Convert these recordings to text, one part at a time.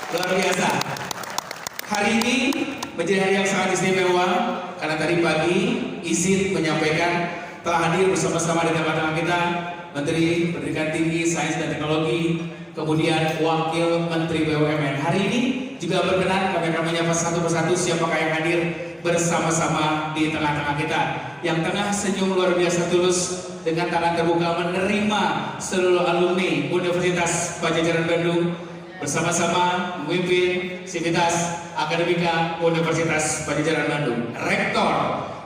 Luar biasa. Hari ini menjadi hari yang sangat istimewa karena tadi pagi izin menyampaikan telah hadir bersama-sama di tengah-tengah kita Menteri Pendidikan Tinggi, Sains dan Teknologi, kemudian Wakil Menteri BUMN. Hari ini juga berkenan kami akan menyapa satu persatu siapakah yang hadir bersama-sama di tengah-tengah kita, yang tengah senyum luar biasa tulus dengan tangan terbuka menerima seluruh alumni Universitas Padjadjaran Bandung bersama-sama memimpin Sivitas Akademika Universitas Padjadjaran Bandung. Rektor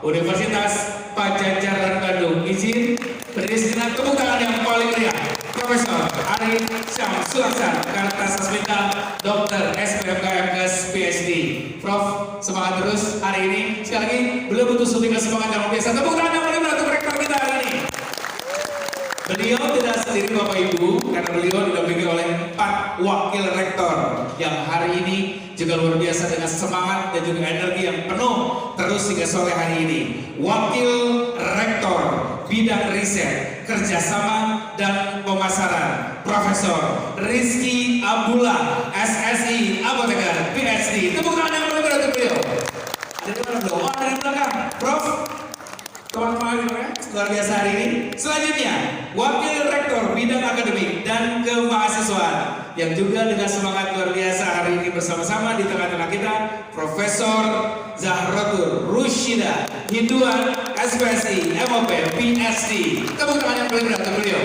Universitas Padjadjaran Bandung izin berdiri sejenak, tepuk tangan yang paling meriah Profesor Ari Syamsulaksan Kartasasmita, Dr. SPMK/MKes PhD. Prof, semangat terus hari ini. Sekali lagi, beliau butuh suntikan semangat yang luar biasa. Tepuk tangan yang paling meriah untuk rektor kita hari ini. Beliau tidak sendiri Bapak Ibu, karena beliau didampingi oleh 4 wakil rektor yang hari ini juga luar biasa dengan semangat dan juga energi yang penuh terus hingga sore hari ini. Wakil Rektor Bidang Riset, Kerjasama dan Pemasaran, Profesor Rizky Abdullah, SSI Apoteker, PhD. Tepuk tangan yang paling meriah untuk beliau. Ada di mana beliau? Oh, ada di belakang. Prof, teman-teman luar biasa hari ini. Selanjutnya, Wakil Rektor Bidang Akademik dan Kemahasiswaan yang juga dengan semangat luar biasa hari ini bersama-sama di tengah-tengah kita, Profesor Zahratul Rusyida Hinduan, SPSI, MOP, PhD. Tepuk tangan yang paling meriah untuk beliau.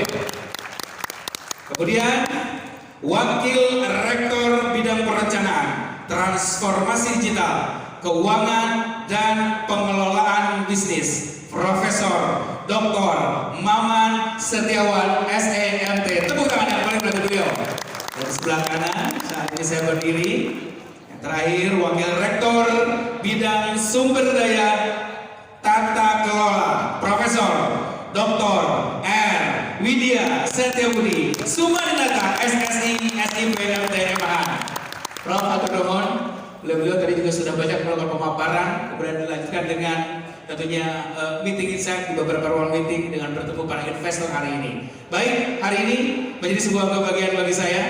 Kemudian, Wakil Rektor Bidang Perencanaan, Transformasi Digital, Keuangan dan Pengelolaan Bisnis, Profesor Dr. Maman Setiawan, SEMT. Tepuk tangan yang paling meriah beliau. Dan sebelah kanan saat ini saya berdiri. Yang terakhir, Wakil Rektor Bidang Sumber Daya Tata Kelola, Profesor Dr. R. Widya Setiabudi, Sumadinata, SSI, SIP, MTMH. Prof. Atur nuhun. Beliau tadi juga sudah banyak melakukan pemaparan, kemudian dilanjutkan dengan tentunya meeting insight di beberapa ruang meeting dengan bertemu para investor hari ini. Baik, hari ini menjadi sebuah kebahagiaan bagi saya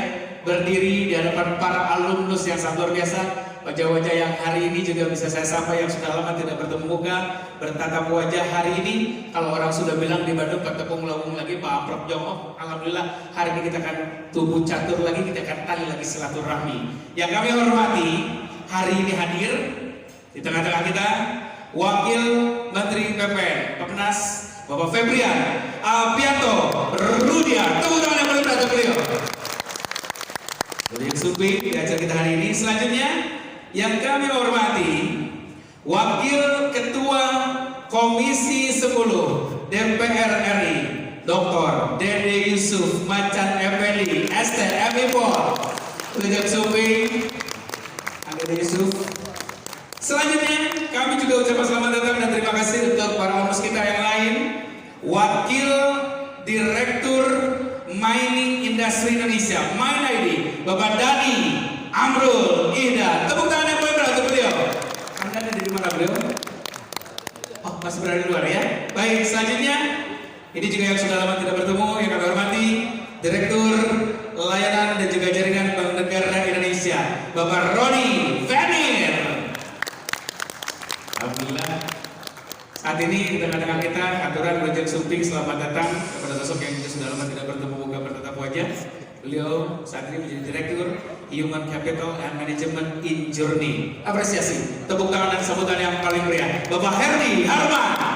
berdiri di hadapan para alumnus yang sangat luar biasa. Wajah-wajah yang hari ini juga bisa saya sapa yang sudah lama tidak bertemu muka, bertatap wajah hari ini. Kalau orang sudah bilang di Bandung bertepung melawung lagi Pak Prof Jongok, alhamdulillah hari ini kita akan tubuh catur lagi, kita akan tali lagi silaturahmi. Yang kami hormati, hari ini hadir di tengah-tengah kita Wakil Menteri PPN Pepnas Bapak Febrian Alpianto Rudia. Tepuk tangan yang paling meriah untuk beliau. Beliau Supi di acara kita hari ini. Selanjutnya yang kami hormati Wakil Ketua Komisi 10 DPR RI Dr. Dede Yusuf Macan Effendi, ST MIPOL. Beliau Supi Dede Yusuf. Selanjutnya kami juga ucapkan selamat datang dan terima kasih untuk para alumnus kita yang lain. Wakil Direktur Mining Industri Indonesia, Mine ID, Bapak Dani Amrul Ida. Tepuk tangan yang paling meriah untuk beliau. Anda ada di mana beliau? Oh, masih berada di luar ya. Baik, selanjutnya ini juga yang sudah lama tidak bertemu yang kami hormati, Direktur Layanan dan juga Jaringan Bank Negara Indonesia, Bapak Roni Venir. Alhamdulillah saat ini di tengah-tengah kita aturan Brigjen Suping selamat datang kepada sosok yang juga sudah lama tidak bertemu muka bertatap wajah. Beliau saat ini menjadi Direktur Human Capital and Management in Journey. Apresiasi, tepuk tangan dan sambutan yang paling meriah Bapak Herdi Harman.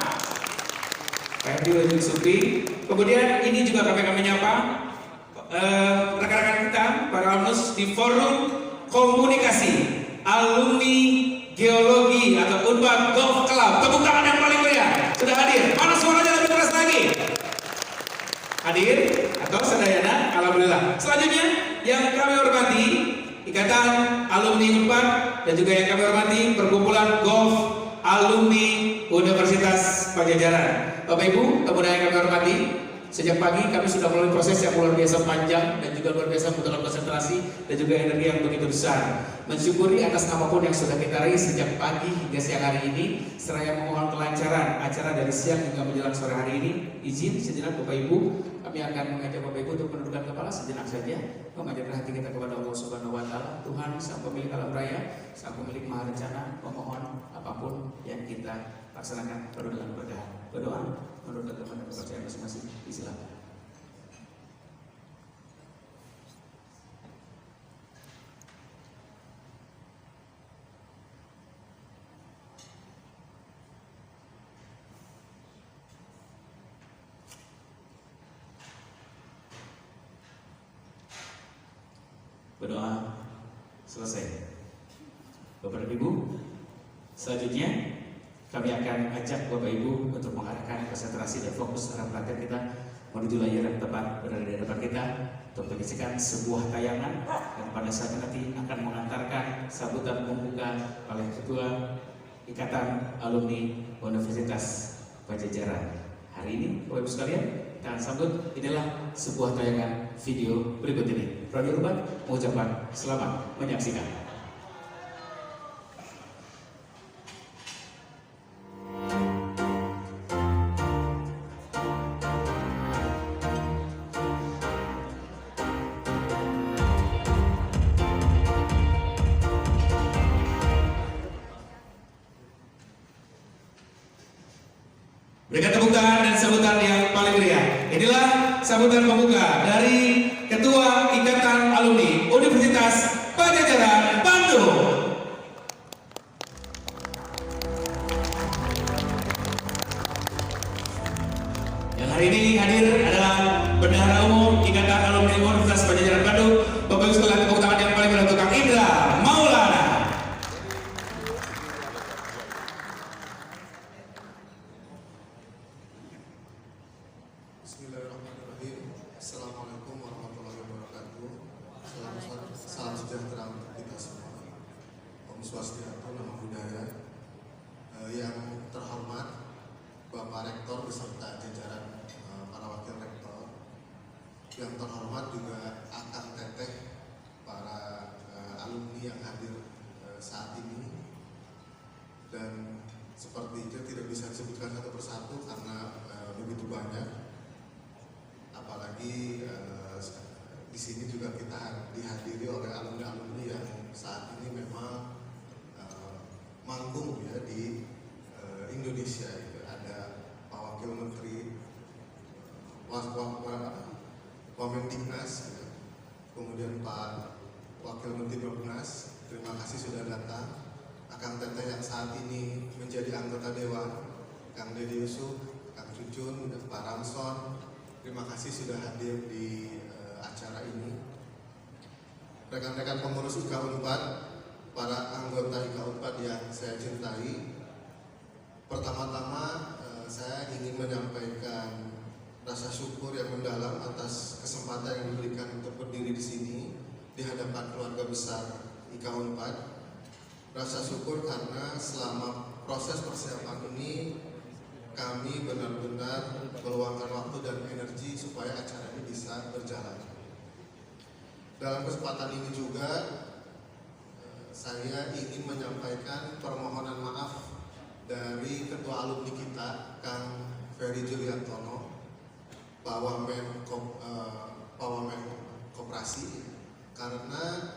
Herdi Brigjen Suping. Kemudian ini juga kami menyapa rekan-rekan kita para alumnus di forum komunikasi alumni Geologi atau Unpad Golf Club. Tepuk tangan yang paling meriah. Sudah hadir. Mana suaranya lebih keras lagi? Hadir atau sedayana? Alhamdulillah. Selanjutnya yang kami hormati Ikatan Alumni Unpad dan juga yang kami hormati Perkumpulan Golf Alumni Universitas Padjadjaran. Bapak Ibu, kemudian yang kami hormati, sejak pagi kami sudah melalui proses yang luar biasa panjang dan juga luar biasa membutuhkan konsentrasi dan juga energi yang begitu besar. Mensyukuri atas apapun yang sudah kita raih sejak pagi hingga siang hari ini, seraya memohon kelancaran acara dari siang hingga menjelang sore hari ini. Izin sejenak Bapak Ibu kami akan mengajak Bapak Ibu untuk menundukkan kepala sejenak saja, memanjatkan hati kita kepada Allah Subhanahu wa Ta'ala, Tuhan sang pemilik alam raya, sang pemilik maha rencana, pemohon apapun yang kita laksanakan perlu dengan berdoa menurut kepada kepercayaan masing-masing. Silakan. Berdoa selesai. Bapak dan Ibu, selanjutnya kami akan ajak Bapak Ibu untuk mengarahkan konsentrasi dan fokus arah perhatian kita menuju layar yang tepat berada di depan kita untuk menyaksikan sebuah tayangan yang pada saat nanti akan mengantarkan sambutan pembuka oleh Ketua Ikatan Alumni Universitas Pajajaran. Hari ini, Bapak Ibu sekalian, kita sambut, inilah sebuah tayangan video berikut ini. Prodi Urban mengucapkan selamat menyaksikan. Berikan tepuk tangan dan sambutan yang paling meriah. Inilah sambutan pembuka dari Ketua Ikatan Alumni Universitas Pajajaran Bandung. Yang hari ini hadir adalah Bendahara Umum Ikatan Alumni Universitas Pajajaran Bandung. Bapak Ibu sekalian, tepuk tangan yang paling meriah untuk Kang Indra Maulana. Bismillahirrahmanirrahim. Assalamualaikum warahmatullahi wabarakatuh. Salam sejahtera untuk kita semua. Om Swastiastu, Namo Buddhaya. Yang terhormat Bapak Rektor beserta jajaran para wakil rektor. Yang terhormat juga Akang Teteh, para alumni yang hadir saat ini. Dan seperti itu tidak bisa disebutkan satu persatu karena begitu banyak. Apalagi di sini juga kita dihadiri oleh alumni-alumni yang saat ini memang manggung ya di Indonesia. Ada Pak Wakil Menteri, Wamendiknas, ya. Kemudian Pak Wakil Menteri Bappenas, terima kasih sudah datang. Akang Teteh yang saat ini menjadi anggota Dewan, Kang Deddy Yusuf, Kang Cucun, Pak Ramson, terima kasih sudah hadir di acara ini. Rekan-rekan pengurus IKA Unpad, para anggota IKA Unpad yang saya cintai, pertama-tama saya ingin menyampaikan rasa syukur yang mendalam atas kesempatan yang diberikan untuk berdiri di sini di hadapan keluarga besar IKA Unpad. Rasa syukur karena selama proses persiapan ini kami benar-benar meluangkan waktu dan energi supaya acara ini bisa berjalan. Dalam kesempatan ini juga saya ingin menyampaikan permohonan maaf dari Ketua Alumni kita, Kang Ferry Juliantono, Pak Wamen Koperasi, karena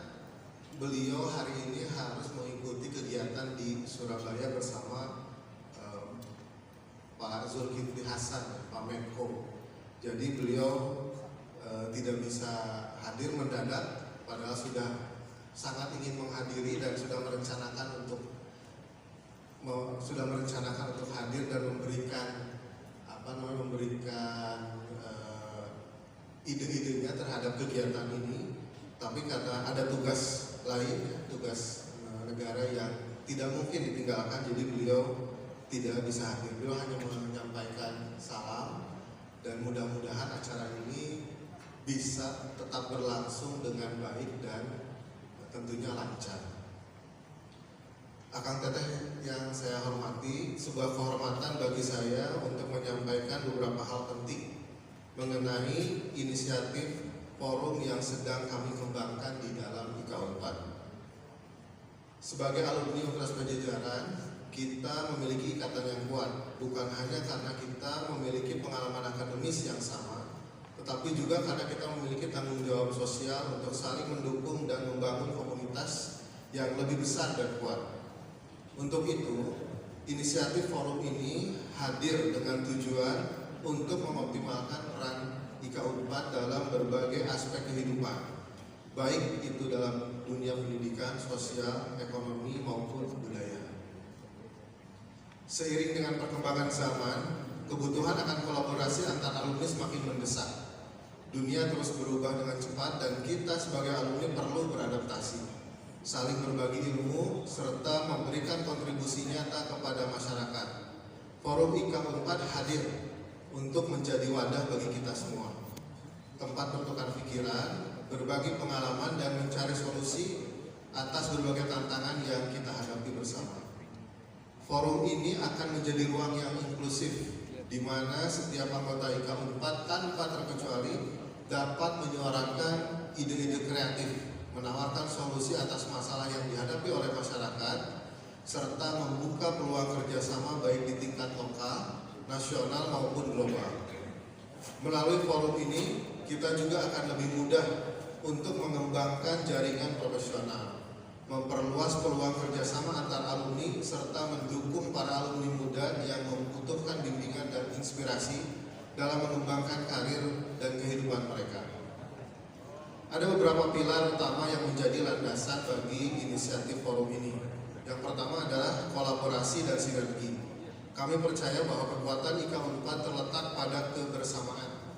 beliau hari ini harus mengikuti kegiatan di Surabaya bersama Pak Zulkifli Hasan, Pak Menko. Jadi beliau tidak bisa hadir mendadak, padahal sudah sangat ingin menghadiri dan sudah merencanakan untuk hadir dan memberikan ide-idenya terhadap kegiatan ini. Tapi karena ada tugas lain, tugas negara yang tidak mungkin ditinggalkan, jadi beliau tidak bisa hadir. Beliau hanya menyampaikan salam dan mudah-mudahan acara ini bisa tetap berlangsung dengan baik dan tentunya lancar. Akang Teteh yang saya hormati, sebuah kehormatan bagi saya untuk menyampaikan beberapa hal penting mengenai inisiatif forum yang sedang kami kembangkan di dalam IKA Unpad. Sebagai alumni Universitas Pajajaran, kita memiliki ikatan yang kuat, bukan hanya karena kita memiliki pengalaman akademis yang sama, tetapi juga karena kita memiliki tanggung jawab sosial untuk saling mendukung dan membangun komunitas yang lebih besar dan kuat. Untuk itu, inisiatif forum ini hadir dengan tujuan untuk mengoptimalkan peran IKA Unpad dalam berbagai aspek kehidupan, baik itu dalam dunia pendidikan, sosial, ekonomi, maupun budaya. Seiring dengan perkembangan zaman, kebutuhan akan kolaborasi antar alumni semakin mendesak. Dunia terus berubah dengan cepat dan kita sebagai alumni perlu beradaptasi, saling berbagi ilmu, serta memberikan kontribusi nyata kepada masyarakat. Forum IKA Unpad hadir untuk menjadi wadah bagi kita semua, tempat bertukar pikiran, berbagi pengalaman, dan mencari solusi atas berbagai tantangan yang kita hadapi bersama. Forum ini akan menjadi ruang yang inklusif, di mana setiap anggota IKA Unpad tanpa terkecuali dapat menyuarakan ide-ide kreatif, menawarkan solusi atas masalah yang dihadapi oleh masyarakat, serta membuka peluang kerjasama baik di tingkat lokal, nasional maupun global. Melalui forum ini, kita juga akan lebih mudah untuk mengembangkan jaringan profesional, memperluas peluang kerjasama antar alumni, serta mendukung para alumni muda yang membutuhkan bimbingan dan inspirasi dalam mengembangkan karir dan kehidupan mereka. Ada beberapa pilar utama yang menjadi landasan bagi inisiatif forum ini. Yang pertama adalah kolaborasi dan sinergi. Kami percaya bahwa kekuatan IKA Unpad terletak pada kebersamaan.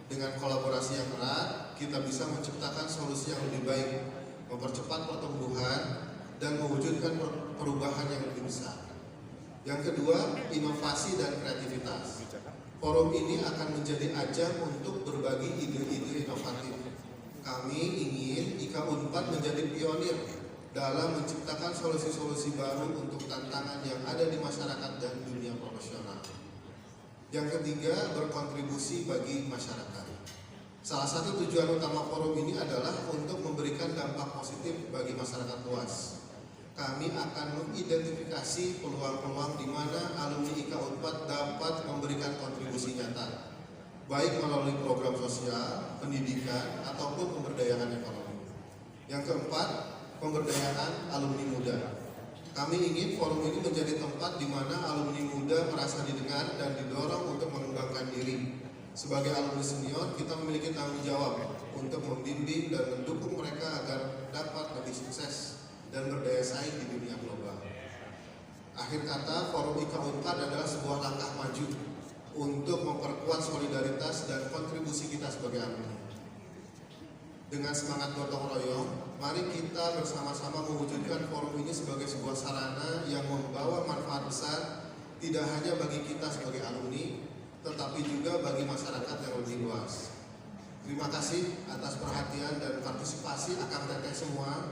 Dengan kolaborasi yang erat, kita bisa menciptakan solusi yang lebih baik, mempercepat pertumbuhan, dan mewujudkan perubahan yang lebih besar. Yang kedua, inovasi dan kreativitas. Forum ini akan menjadi ajang untuk berbagi ide-ide inovatif. Kami ingin IKA Unpad menjadi pionir dalam menciptakan solusi-solusi baru untuk tantangan yang ada di masyarakat dan dunia profesional. Yang ketiga, berkontribusi bagi masyarakat. Salah satu tujuan utama forum ini adalah untuk memberikan dampak positif bagi masyarakat luas. Kami akan mengidentifikasi peluang-peluang di mana alumni IKA Unpad dapat memberikan kontribusi nyata, baik melalui program sosial, pendidikan, ataupun pemberdayaan ekonomi. Yang keempat, pemberdayaan alumni muda. Kami ingin forum ini menjadi tempat di mana alumni muda merasa didengar dan didorong untuk mengembangkan diri. Sebagai alumni senior, kita memiliki tanggung jawab untuk membimbing dan mendukung mereka agar dapat lebih sukses dan berdaya saing di dunia global. Akhir kata, forum IKA Unpad adalah sebuah langkah maju untuk memperkuat solidaritas dan kontribusi kita sebagai alumni. Dengan semangat gotong royong, mari kita bersama-sama mewujudkan forum ini sebagai sebuah sarana yang membawa manfaat besar tidak hanya bagi kita sebagai alumni, tetapi juga bagi masyarakat yang lebih luas. Terima kasih atas perhatian dan partisipasi akang teteh semua.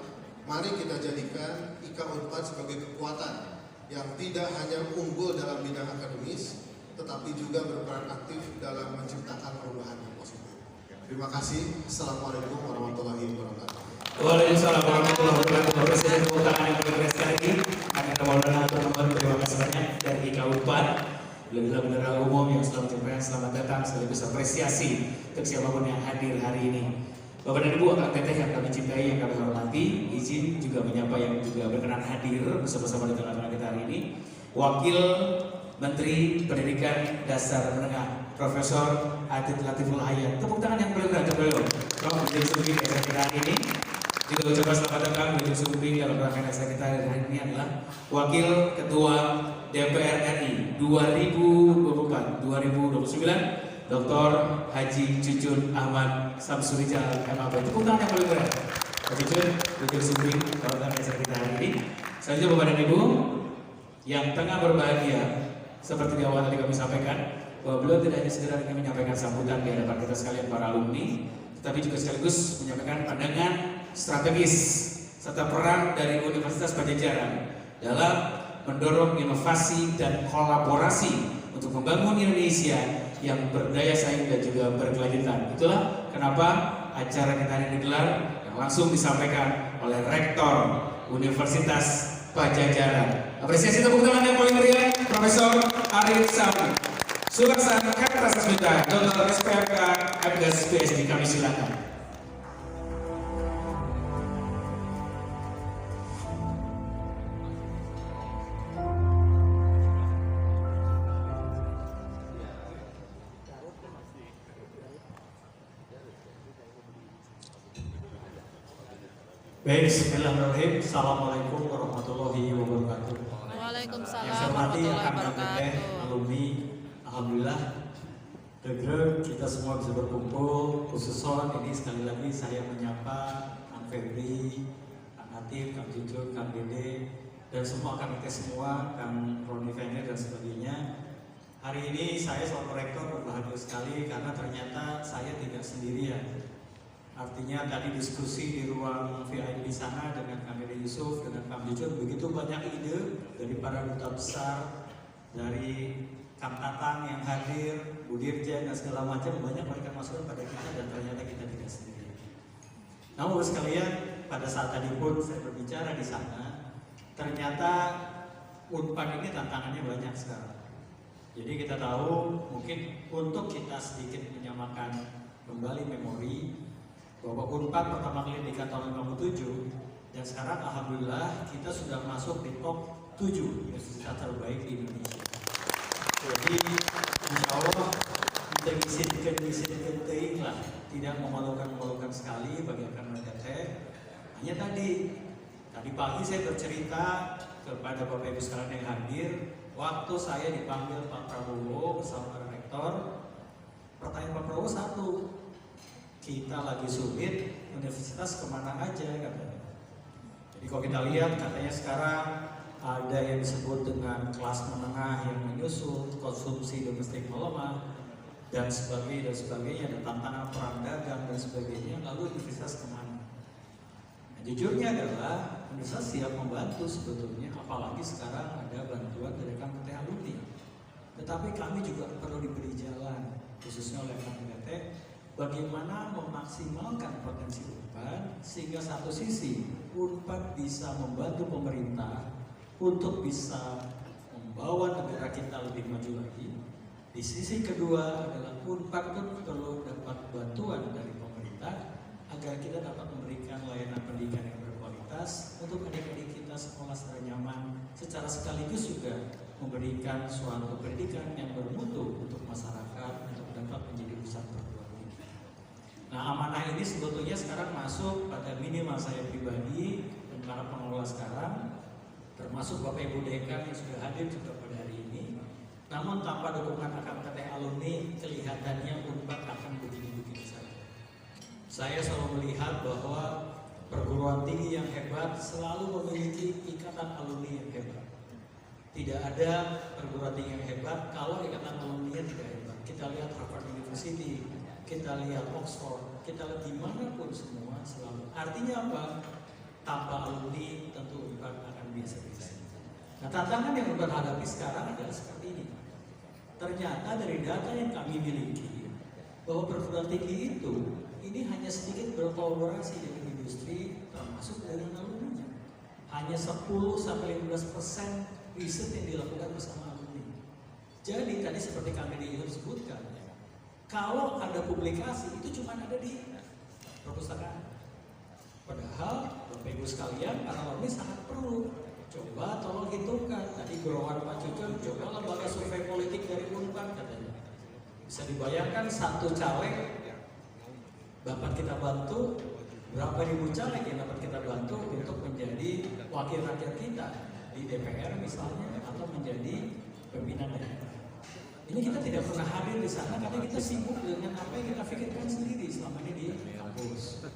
Mari kita jadikan IKA Unpad sebagai kekuatan yang tidak hanya unggul dalam bidang akademis, tetapi juga berperan aktif dalam menciptakan perubahan yang positif. Terima kasih. Assalamualaikum warahmatullahi wabarakatuh. Waalaikumsalam warahmatullahi wabarakatuh. Presiden tepuk tangan yang berikan sekali lagi. Kami Maulana teman-teman, terima kasih banyak dari IKA Unpad. Bendera umum yang sudah menyampaikan selamat datang sekaligus apresiasi untuk siapapun yang hadir hari ini. Bapak dan Ibu, akang teteh yang kami cintai, yang kami hormati, izin juga menyapa yang juga berkenan hadir bersama-sama di tengah-tengah kita hari ini. Wakil Menteri Pendidikan Dasar Menengah, Profesor Adit Latiful Hayat. Tepuk tangan yang paling berat beliau. Kalau menjadi sumbing acara kita hari ini, juga ucapkan selamat datang menjadi sumbing dalam rangkaian acara kita hari ini adalah Wakil Ketua DPR RI 2024-2029. Dr. Haji Cucun Ahmad Samsurijal MAB. Tepuk tangan yang paling berat. Pak Cucun, Cucun Sumbing, kalau kami acara kita hari ini. Selanjutnya Bapak dan Ibu yang tengah berbahagia, seperti di awal tadi kami sampaikan, bahwa beliau tidak hanya sekedar ingin menyampaikan sambutan di hadapan kita sekalian para alumni, tetapi juga sekaligus menyampaikan pandangan strategis serta peran dari Universitas Padjadjaran dalam mendorong inovasi dan kolaborasi untuk membangun Indonesia yang berdaya saing dan juga berkelanjutan. Itulah kenapa acara kita ini digelar yang langsung disampaikan oleh Rektor Universitas Padjadjaran. Apresiasi tepuk tangan yang paling meriah, Profesor Arif Sami, Surasan Kartasasmita, Dr. SPFK Kapgas PSD kami silakan. Baik, bismillahirrahmanirrahim. Assalamualaikum warahmatullahi wabarakatuh. Waalaikumsalam Yang saya hormati warahmatullahi rekan-rekan wabarakatuh. alumni, alhamdulillah kita semua bisa berkumpul. Khususon ini sekali lagi saya menyapa Kang Febri, Kang Atif, Kang Jujur, Kang Dede, dan semua akan kita semua, Kang Roni Fener dan sebagainya. Hari ini saya selaku rektor berbahagia sekali karena ternyata saya tidak sendirian. Artinya tadi diskusi di ruang VIP di sana dengan Kang Dede Yusuf, dengan Kang Jujur, begitu banyak ide dari para duta besar, dari Kang Tatang yang hadir, Bu Dirjen dan segala macam, banyak mereka masukan pada kita dan ternyata kita tidak sendiri. Namun sekalian, pada saat tadi pun saya berbicara di sana, ternyata Unpad ini tantangannya banyak sekarang. Jadi kita tahu mungkin untuk kita sedikit menyamakan kembali memori bahwa Unpad pertama kali dikatakan tahun 57 dan sekarang alhamdulillah kita sudah masuk di top 7 universitas terbaik di Indonesia. Jadi insya Allah kita ngisi-ngisi lah, tidak memalukan sekali bagi rekan-rekan teteh. Hanya tadi pagi saya bercerita kepada Bapak Ibu sekalian yang hadir, waktu saya dipanggil Pak Prabowo bersama para rektor, pertanyaan Pak Prabowo satu, kita lagi sulit, universitas kemana aja katanya. Jadi kalau kita lihat katanya sekarang ada yang disebut dengan kelas menengah yang menyusut, konsumsi domestik melemah, dan sebagainya, ada tantangan perang dagang dan sebagainya. Lalu universitas kemana? Nah, jujurnya adalah universitas siap membantu sebetulnya, apalagi sekarang ada bantuan dari Kang Teteh alumni. Tetapi kami juga perlu diberi jalan, khususnya oleh Kang Teteh, bagaimana memaksimalkan potensi Unpad sehingga satu sisi Unpad bisa membantu pemerintah untuk bisa membawa negara kita lebih maju lagi. Di sisi kedua adalah Unpad pun perlu dapat bantuan dari pemerintah agar kita dapat memberikan layanan pendidikan yang berkualitas untuk adik-adik kita sekolah secara nyaman, secara sekaligus juga memberikan suatu pendidikan yang bermutu untuk masyarakat untuk dapat menjadi pusat perguruan. Nah, amanah ini sebetulnya sekarang masuk pada minimal saya pribadi dan para pengelola sekarang, termasuk Bapak Ibu Dekan yang sudah hadir juga pada hari ini. Namun tanpa dukungan Akang Teteh alumni, kelihatannya Unpad akan begini-begini saja. Saya selalu melihat bahwa perguruan tinggi yang hebat selalu memiliki ikatan alumni yang hebat. Tidak ada perguruan tinggi yang hebat kalau ikatan alumni tidak hebat. Kita lihat Harvard University, kita lihat Oxford, kita lihat dimanapun semua selalu. Artinya apa? Tanpa alumni tentu Unpad akan biasa-biasa. Nah, tantangan yang Unpad hadapi sekarang adalah seperti ini. Ternyata dari data yang kami miliki bahwa perguruan tinggi itu ini hanya sedikit berkolaborasi dengan industri termasuk dengan alumni. Hanya 10-15% riset yang dilakukan bersama alumni. Jadi tadi seperti kami disebutkan, kalau ada publikasi itu cuma ada di perpustakaan. Padahal Bapak Ibu sekalian, para alumni sangat perlu. Coba tolong hitungkan. Tadi gurawan Pak Cucun, coba lembaga survei politik dari Unpad katanya. Bisa dibayangkan satu caleg dapat kita bantu, berapa ribu caleg yang dapat kita bantu untuk menjadi wakil rakyat kita di DPR misalnya, atau menjadi pimpinan daerah. Ini kita tidak pernah hadir di sana karena kita sibuk dengan apa yang kita pikirkan sendiri selama ini di kampus.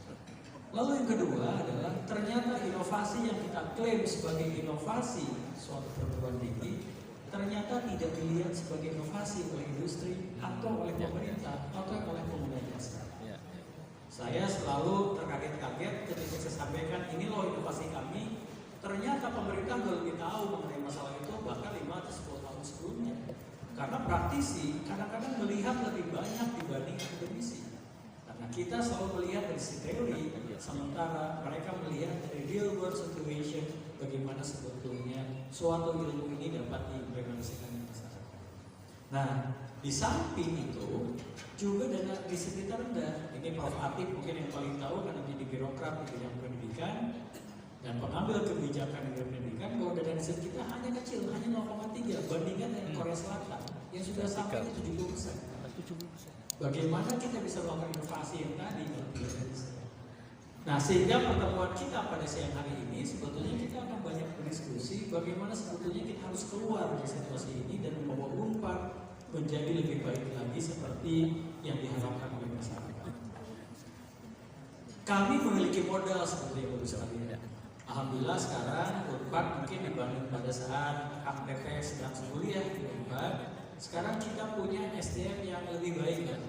Lalu yang kedua adalah ternyata inovasi yang kita klaim sebagai inovasi suatu perguruan tinggi ternyata tidak dilihat sebagai inovasi oleh industri atau oleh pemerintah atau oleh pengguna jasa. Saya selalu terkaget-kaget ketika saya sampaikan ini loh inovasi kami. Ternyata pemerintah lebih tahu mengenai masalah itu bahkan 5 atau 10 tahun sebelumnya. Karena praktisi kadang-kadang melihat lebih banyak dibanding akademisi. Karena kita selalu melihat dari sisi teori, sementara mereka melihat dari real world situation bagaimana sebetulnya suatu ilmu ini dapat diimplementasikan di masyarakat. Nah, di samping itu juga dana riset kita rendah. Ini Prof. Atif mungkin yang paling tahu karena menjadi birokrat di bidang pendidikan dan pengambil kebijakan di bidang pendidikan, bahwa dana riset kita hanya kecil, hanya 0,3 bandingkan dengan Korea Selatan yang sudah sampai 70%. Bagaimana kita bisa melakukan inovasi yang tadi? Nah, sehingga pertemuan kita pada siang hari ini sebetulnya kita akan banyak berdiskusi bagaimana sebetulnya kita harus keluar dari situasi ini dan membawa Unpad menjadi lebih baik lagi seperti yang diharapkan oleh masyarakat. Kami memiliki modal seperti yang baru sekalian. Alhamdulillah sekarang Unpad mungkin dibanding pada saat Kang Tete sedang kuliah di Unpad, sekarang kita punya SDM yang lebih baik kan?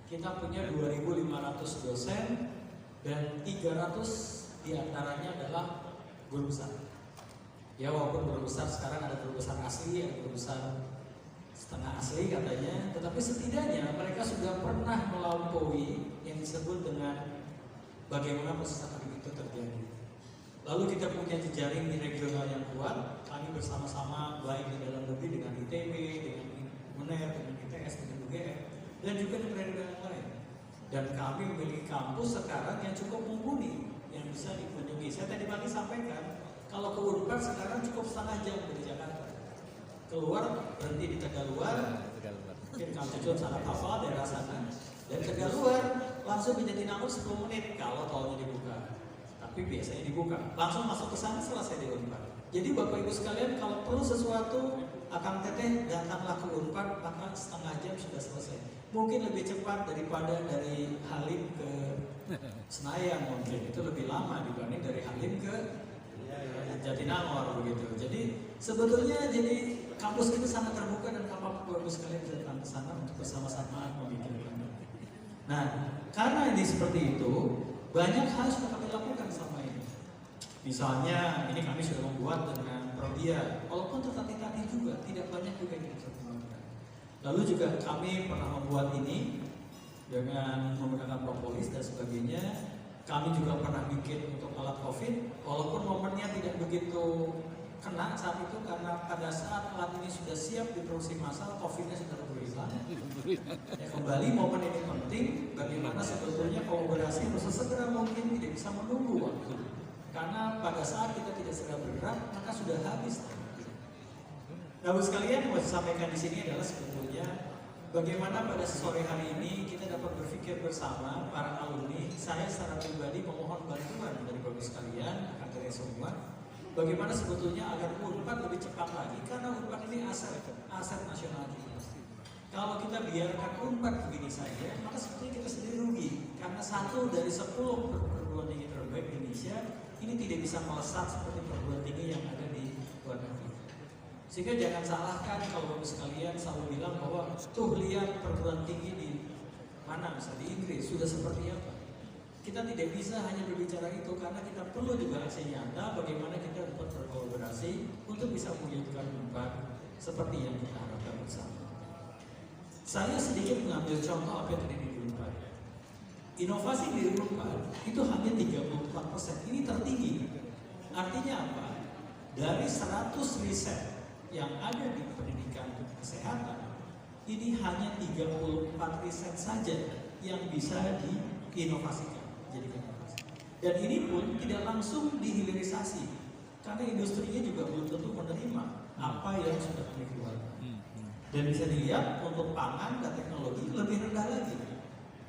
Kita punya 2.500 dosen dan 300 diantaranya adalah guru besar. Ya walaupun guru besar sekarang ada guru besar asli, ada guru besar setengah asli katanya, tetapi setidaknya mereka sudah pernah melampaui yang disebut dengan bagaimana proses akademik itu terjadi. Lalu kita punya jejaring di regional yang kuat, kami bersama-sama baik di dalam negeri dengan ITB, dengan UNER, dengan ITS, dengan UGM, dan juga di daerah yang lain. Dan kami memiliki kampus sekarang yang cukup mumpuni, yang bisa dikunjungi. Saya tadi pagi sampaikan, kalau ke Unpad sekarang cukup setengah jam dari Jakarta. Keluar, berhenti di Tegaluar, mungkin Kang Cucun sangat hafal daerah sana. Dan Tegaluar, langsung di Jatinangor 10 menit kalau tolnya dibuka. Tapi biasanya dibuka, langsung masuk ke sana selesai di Unpad. Jadi Bapak Ibu sekalian, kalau perlu sesuatu, Akang Teteh datanglah ke Unpad, maka setengah jam sudah selesai. Mungkin lebih cepat daripada dari Halim ke Senayan, mungkin itu lebih lama dibanding dari Halim ke Jatinangor begitu. Jadi sebetulnya kampus kita sangat terbuka dan Bapak Ibu sekalian datang ke sana untuk bersama-sama memikirkan. Nah, karena ini seperti itu, banyak hal sudah kami lakukan selama ini. Misalnya, ini kami sudah membuat dengan Prodia, walaupun tertatih-tatih juga, tidak banyak juga yang bisa menggunakan. Lalu juga kami pernah membuat ini dengan menggunakan propolis dan sebagainya. Kami juga pernah bikin untuk alat COVID, walaupun momennya tidak begitu kena saat itu karena pada saat alat ini sudah siap diproduksi massal, COVID-nya sudah berhilang. Ya, kembali momen ini penting, bagaimana sebetulnya kolaborasi harus sesegera mungkin, tidak bisa menunggu waktu. Karena pada saat kita tidak segera bergerak, maka sudah habis. Namun sekalian yang mau saya sampaikan di sini adalah sebetulnya bagaimana pada sore hari ini kita dapat berpikir bersama para alumni. Saya secara pribadi memohon bantuan dari Bapak sekalian, akan dari semua. Bagaimana sebetulnya agar Unpad lebih cepat lagi, karena Unpad ini aset nasional kita. Kalau kita biarkan Unpad begini saja, maka sebetulnya kita sendiri rugi. Karena 1 dari 10 perguruan tinggi terbaik di Indonesia ini tidak bisa melesat seperti perguruan tinggi yang ada di luar negeri. Sehingga jangan salahkan kalau Bapak sekalian selalu bilang bahwa tuh lihat perguruan tinggi di mana, misalnya di Inggris sudah seperti apa. Kita tidak bisa hanya berbicara itu karena kita perlu juga aksi nyata bagaimana kita dapat berkolaborasi untuk bisa mewujudkan Unpad seperti yang kita harapkan bersama. Saya sedikit mengambil contoh apa yang terjadi di Unpad. Inovasi di Unpad itu hanya 34%, ini tertinggi. Artinya apa? Dari 100 riset yang ada di pendidikan kesehatan, ini hanya 34 riset saja yang bisa diinovasikan. Dan ini pun tidak langsung dihilirisasi karena industrinya juga belum tentu menerima apa yang sudah kami keluarkan. Dan bisa dilihat untuk pangan dan teknologi lebih rendah lagi.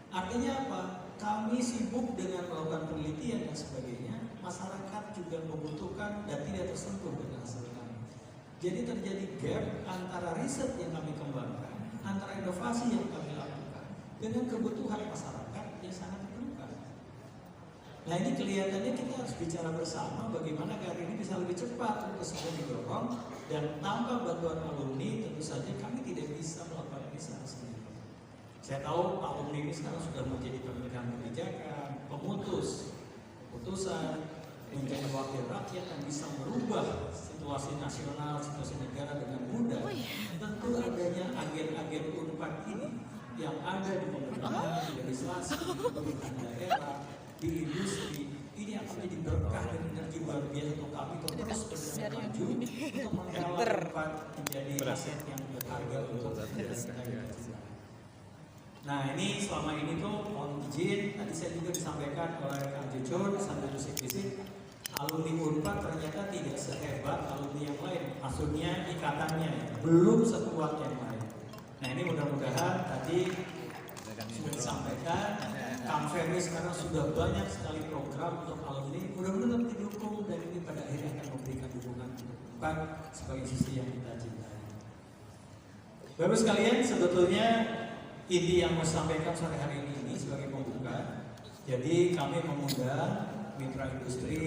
Artinya apa? Kami sibuk dengan melakukan penelitian dan sebagainya, masyarakat juga membutuhkan dan tidak tersentuh dengan hasil kami. Jadi terjadi gap antara riset yang kami kembangkan, antara inovasi yang kami lakukan dengan kebutuhan masyarakat yang sangat diperlukan. Nah ini kelihatannya kita harus bicara bersama bagaimana agar ini bisa lebih cepat untuk segera didorong, dan tanpa bantuan alumni tentu saja kami tidak bisa melakukan ini secara sendiri. Saya tahu alumni ini sekarang sudah menjadi pemegang kebijakan, putusan, menjadi wakil rakyat yang bisa merubah situasi nasional, situasi negara dengan mudah. Tentu adanya agen-agen Unpad ini yang ada di pemerintahan, di legislasi, di pemerintahan daerah, di industri, ini akan menjadi berkah dan energi luar biasa untuk kami untuk terus berjalan maju untuk menggalakkan menjadi aset yang berharga untuk negara kita yang kita. Nah ini selama ini tuh mohon izin, tadi saya juga disampaikan oleh Kang Jujur sambil bisik-bisik, alumni Unpad ternyata tidak sehebat alumni yang lain, maksudnya ikatannya belum sekuat yang lain. Nah ini mudah-mudahan tadi sudah disampaikan, Kang Ferry sekarang sudah banyak sekali program untuk alumni, mudah-mudahan didukung dan ini pada akhirnya akan memberikan dukungan untuk Unpad sebagai institusi yang kita cintai. Bapak sekalian, sebetulnya inti yang mau sampaikan sore hari ini sebagai pembuka, jadi kami mengundang mitra industri,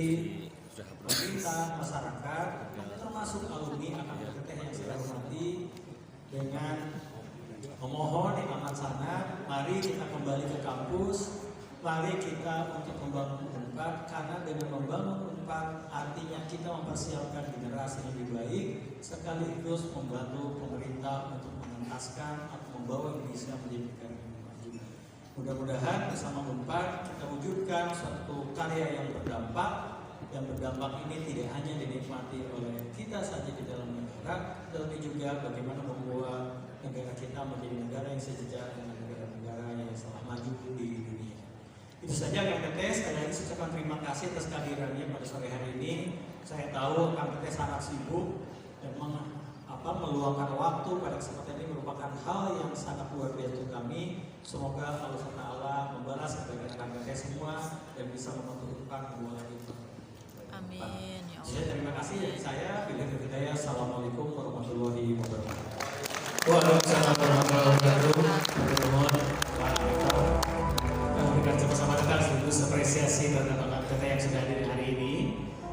pemerintah, masyarakat, termasuk alumni akan berteh yang saya hormati dengan memohon yang amat sangat, mari kita kembali ke kampus, mari kita untuk membangun Unpad, karena dengan membangun Unpad artinya kita mempersiapkan generasi yang lebih baik, sekaligus membantu pemerintah untuk mengentaskan atau membawa Indonesia menjadi negara yang maju. Mudah-mudahan bersama Unpad kita wujudkan suatu karya yang berdampak ini tidak hanya dinikmati oleh kita saja di dalam negara, tetapi juga bagaimana membuat negara kita menjadi negara yang sejajar dengan negara-negara yang telah maju di dunia. Itu saja Kang Teteh, sekali lagi saya ucapkan terima kasih atas kehadirannya pada sore hari ini. Saya tahu Kang Teteh sangat sibuk dan meluangkan waktu pada kesempatan ini merupakan hal yang sangat luar biasa untuk kami. Semoga Allah SWT membalas kebaikan Kang Teteh semua dan bisa membantu Unpad membawa itu. Amin ya Allah. Jadi terima kasih dari saya. Bila hidayah. Assalamualaikum warahmatullahi wabarakatuh. Waalaikumsalam warahmatullahi wabarakatuh. Mohon memberikan sama-sama kita sekaligus apresiasi terhadap Kang Teteh yang sudah hadir hari ini.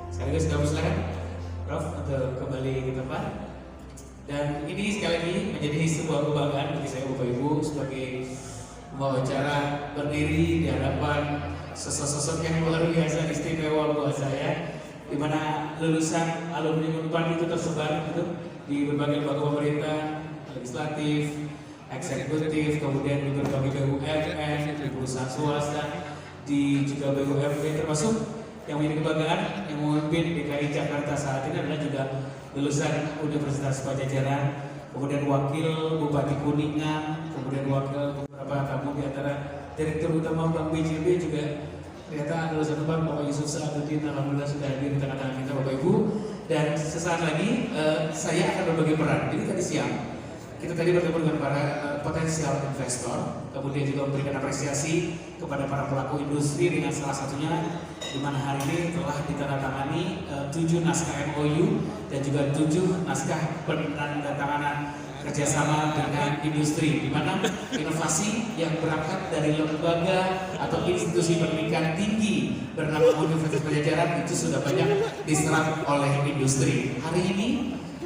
Sekaligus kami silakan Prof untuk kembali ke tempat. Dan ini sekali lagi menjadi sebuah kebanggaan bagi saya Bapak Ibu sebagai wawancara berdiri di hadapan sosok-sosok yang luar biasa istimewa buat saya, di mana lulusan alumni Unpad itu tersebar gitu di berbagai lembaga pemerintah, legislatif, eksekutif, kemudian di berbagai BUMN, di perusahaan swasta, di juga BUMN, termasuk yang menjadi kebanggaan yang memimpin DKI Jakarta saat ini adalah juga lulusan Universitas Pajajaran, kemudian wakil Bupati Kuningan, kemudian wakil beberapa tamu di antara Direktur Utama Bank BJB juga ternyata lulusan Unpad Bapak Yusuf Sa'aduddin. Alhamdulillah sudah hadir di tengah-tengah kita Bapak Ibu. Dan sesaat lagi saya akan berbagi peran. Jadi tadi siang kita tadi bertemu dengan para potensial investor, kemudian juga memberikan apresiasi kepada para pelaku industri dengan salah satunya di mana hari ini telah ditandatangani 7 naskah MOU dan juga 7 naskah penandatanganan kerjasama dengan industri, di mana inovasi yang berangkat dari lembaga atau institusi pendidikan tinggi bernama Universitas Pajajaran itu sudah banyak diserap oleh industri. Hari ini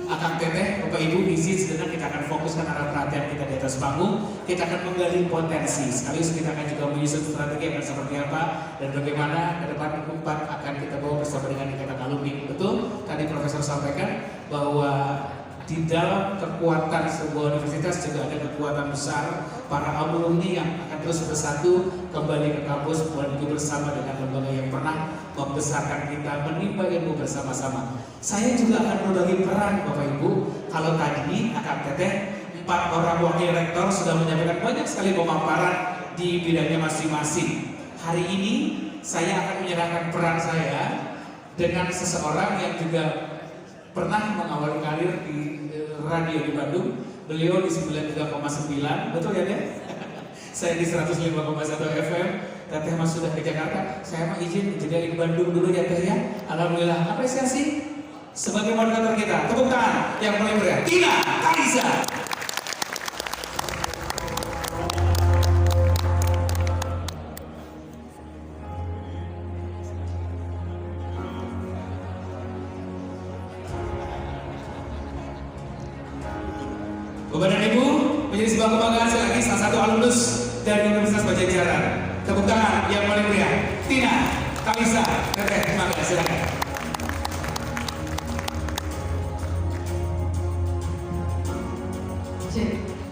Kang Teteh, Bapak Ibu, izin sejenak kita akan fokuskan arah perhatian kita di atas panggung. Kita akan menggali potensi, sekaligus kita akan juga menyusun strategi akan seperti apa dan bagaimana ke depan Unpad akan kita bawa bersama dengan ikatan alumni. Betul, tadi Profesor sampaikan bahwa di dalam kekuatan sebuah universitas juga ada kekuatan besar para alumni yang akan terus bersatu kembali ke kampus menuju bersama dengan lembaga yang pernah membesarkan kita, menimba ilmu bersama-sama. Saya juga akan berbagi peran Bapak Ibu. Kalau tadi Kang Teteh 4 orang wakil rektor sudah menyampaikan banyak sekali pemaparan di bidangnya masing-masing. Hari ini saya akan menyerahkan peran saya dengan seseorang yang juga pernah mengawali karir di radio di Bandung. Beliau di 93,9, betul ya Deh? Saya di 105,1 FM. Teteh mas sudah ke Jakarta. Saya mah izin jeda di Bandung dulu ya Teh ya. Alhamdulillah, apresiasi sebagai moderator kita. Tepuk tangan yang paling meriah. Tina Kalisa. Bapak dan Ibu, menjadi sebuah kebanggaan sekali lagi salah satu alumnus dari Universitas Pajajaran. Tepuk tangan yang paling meriah. Tina Kalisa. Teteh, terima kasih. Silakan.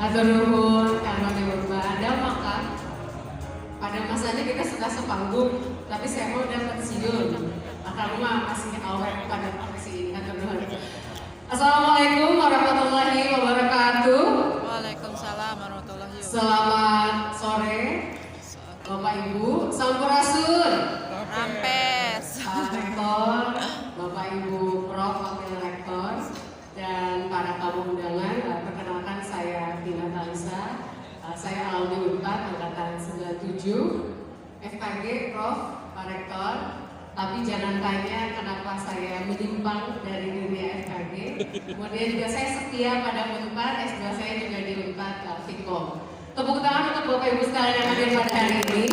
Atur nuhun karena Anda maka pada masanya kita suka sepanggung, tapi saya mau dapat siun. Maka rumah masih awet pada posisi ini. Atur nuhun. Assalamualaikum warahmatullahi Prof, Pak Rektor. Tapi jangan tanya kenapa saya menyimpang dari dunia FKG. Kemudian juga saya setia pada Unpad, S2 saya juga di Unpad Fikom. Tepuk tangan untuk Bapak Ibu sekalian yang hadir pada hari ini.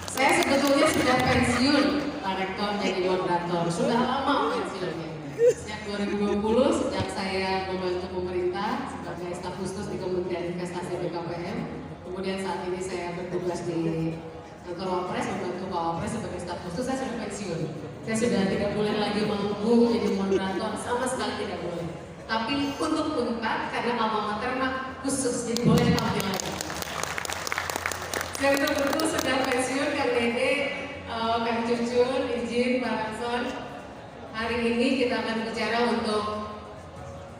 Saya sebetulnya sudah pensiun, Pak Rektor jadi moderator. Sudah lama pensiunnya. Sejak 2020, sejak saya membantu pemerintah sebagai staf khusus di Kementerian Investasi BKPM. Kemudian saat ini saya bertugas di kantor Wapres, membantu Pak Wapres sebagai staf khusus. Saya sudah pensiun. Saya sudah tidak boleh lagi manggung jadi moderator, sama sekali tidak boleh. Tapi untuk Unpad, karena alma mater mah khusus, jadi boleh tampil lagi. Saya betul-betul sudah pensiun, Kang Dede, Kang Cucun, izin Pak Ramson. Hari ini kita akan bicara untuk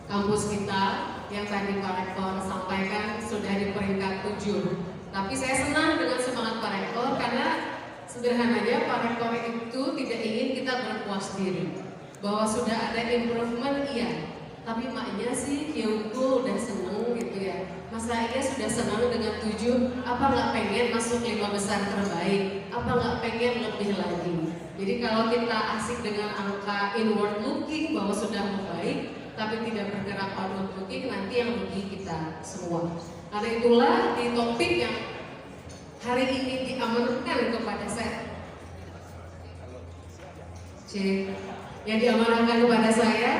kampus kita yang tadi Pak Rektor sampaikan sudah di peringkat 7. Tapi saya senang dengan semangat Pak Rektor karena sederhananya Pak Rektor itu tidak ingin kita berpuas diri bahwa sudah ada improvement, iya. Tapi maknya sih Kyungko udah seneng gitu ya. Masa iya sudah senang dengan 7, apa nggak pengen masuk 5 besar terbaik? Apa nggak pengen lebih lagi? Jadi kalau kita asik dengan angka inward looking bahwa sudah membaik, tapi tidak bergerak outward looking, nanti yang rugi kita semua. Karena itulah di topik yang hari ini diamanahkan kepada saya, yang diamanahkan kepada saya,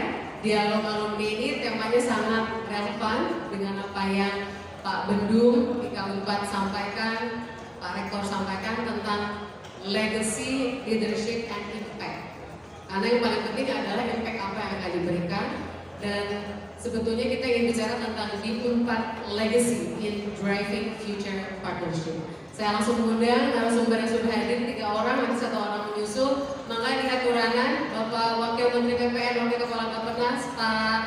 dialog alumni ini temanya sangat relevan dengan apa yang Pak Bendung di Unpad sampaikan, Pak Rektor sampaikan tentang legacy, leadership, and impact. Karena yang paling penting adalah impact apa yang akan diberikan, dan sebetulnya kita ingin bicara tentang di Unpad legacy in driving future partnership. Saya langsung mengundang narasumber yang sudah hadir 3 orang, nanti 1 orang menyusul. Maka di haturangan Bapak Wakil Menteri PPN, Wakil Kepala Bappenas, Pak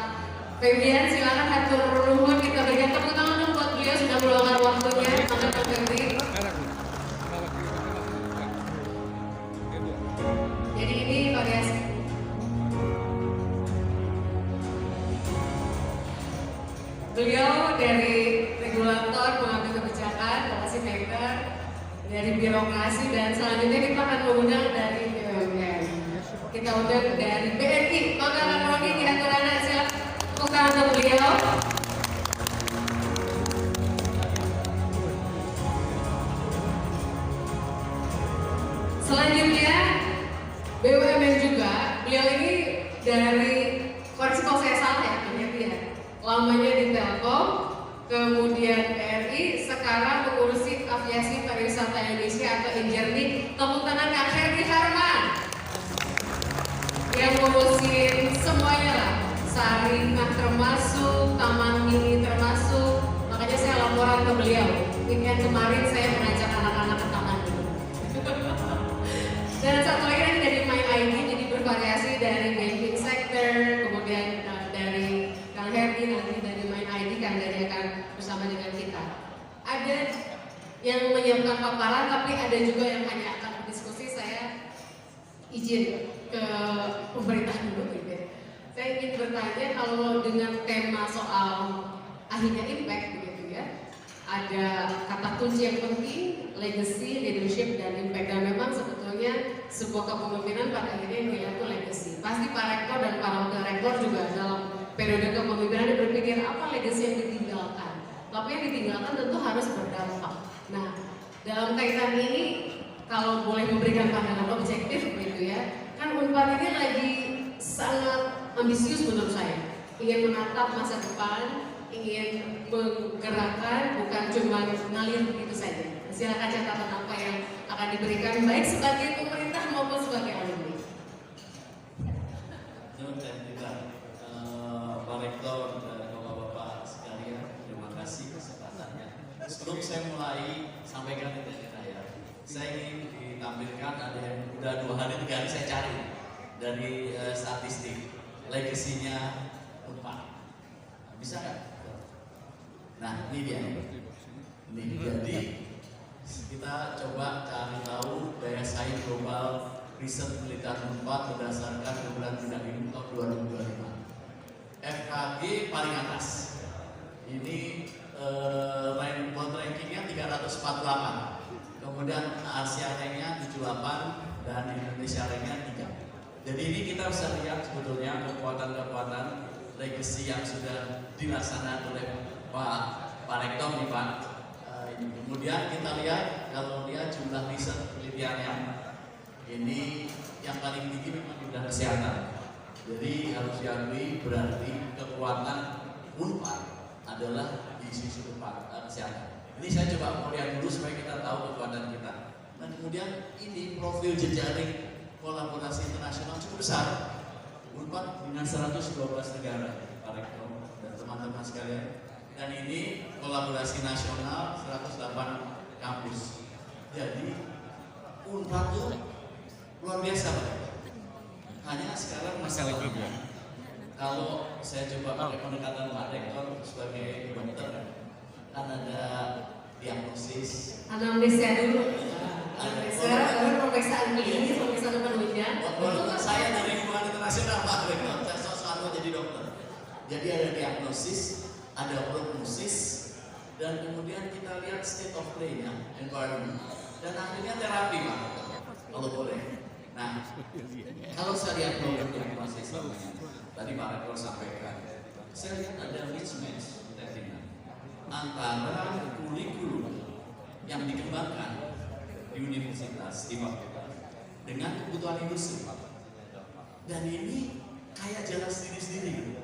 Febrian, silakan hatur nuhun, kita berikan tepuk tangan dong buat beliau sudah meluangkan waktunya. Maka Pak Febri. Jadi ini variasi. Beliau dari regulator pengambil kebijakan, policy maker, dari birokrasi, dan selanjutnya kita akan mengundang dari BUMN. Kita undang dari BNI. Maka Kang Roni di haturangan, silakan buka untuk beliau. Selanjutnya BUMN juga. Beliau ini dari, koreksi kalau saya salah ya, lamanya di Telkom, kemudian BRI, sekarang mengurusi aviasi pariwisata Indonesia atau Injerni. Tepuk tangan Kang Herdi Harman yang ngurusin semuanya lah, Sarinah termasuk, Taman Mini termasuk. Makanya saya laporan ke beliau, weekend kemarin saya mengajak anak-anak ke Taman Mini. Dan satu lagi dari My ID, jadi bervariasi dari banking sector, kemudian dari Kang Herdi, nanti dari My ID, Kang Dede akan bersama dengan kita. Ada yang menyiapkan paparan, tapi ada juga yang hanya akan berdiskusi. Saya izin ke pemerintah dulu gitu ya. Saya ingin bertanya, kalau dengan tema soal akhirnya impact begitu ya, ada kata kunci yang penting, legacy, leadership, dan impact. Dan memang sebetulnya sebuah kepemimpinan pada akhirnya yang dilihat itu legacy. Pasti Pak Rektor dan para wakil rektor juga dalam periode kepemimpinan berpikir apa legacy yang ditinggalkan. Tapi yang ditinggalkan tentu harus berdampak. Nah, dalam kaitan ini, kalau boleh memberikan pandangan objektif begitu ya, kan Unpad ini lagi sangat ambisius menurut saya, ingin menatap masa depan, ingin menggerakkan, bukan cuma ngalir begitu saja. Silakan catatan apa yang akan diberikan baik sebagai pemerintah maupun sebagai alumni. Pak Rektor dan Bapak-Bapak sekalian, terima kasih kesempatannya. Sebelum saya mulai sampaikan saya ingin ditampilkan ada yang udah 2 hari 3 hari saya cari dari statistik legasinya Unpad. Bisa nggak? Nah ini dia. Ini jadi kita coba cari tahu daya saing global riset penelitian Unpad berdasarkan bulan bidang hidup tahun 2025. FKG paling atas. Ini world rankingnya 348. kemudian Asia ranknya 78 dan Indonesia ranknya 3. Jadi ini kita bisa lihat sebetulnya kekuatan-kekuatan legacy yang sudah dilaksanakan oleh Pak Rektor nih Pak. Kemudian kita lihat kalau dia jumlah riset penelitiannya ini yang paling tinggi memang di bidang kesehatan. Jadi harus diakui berarti kekuatan Unpad adalah di sisi kesehatan. Ini saya coba mau lihat dulu supaya kita tahu kekuatan kita. Dan kemudian ini profil jejaring kolaborasi internasional cukup besar. Unpad dengan 112 negara, Pak Rektor dan teman-teman sekalian. Dan ini kolaborasi nasional 108 kampus. Jadi Unpad itu luar biasa Pak. Hanya sekarang masalahnya kalau saya coba pakai pendekatan Pak Rektor sebagai dokter kan ada diagnosis, anamnesnya dulu, anamnesnya, lalu pemeriksaan klinis, pemeriksaan penunjang. Walaupun saya dari hubungan internasional Pak Rektor, saya selalu jadi dokter. Jadi ada diagnosis, ada prognosis, dan kemudian kita lihat state of play-nya, environment, dan akhirnya terapi Pak, kalau boleh. Nah, kalau saya lihat proses tadi Pak Rektor sampaikan, saya lihat ada mismatch antara kurikulum yang dikembangkan di universitas di fakultas dengan kebutuhan industri, dan ini kayak jalan sendiri-sendiri.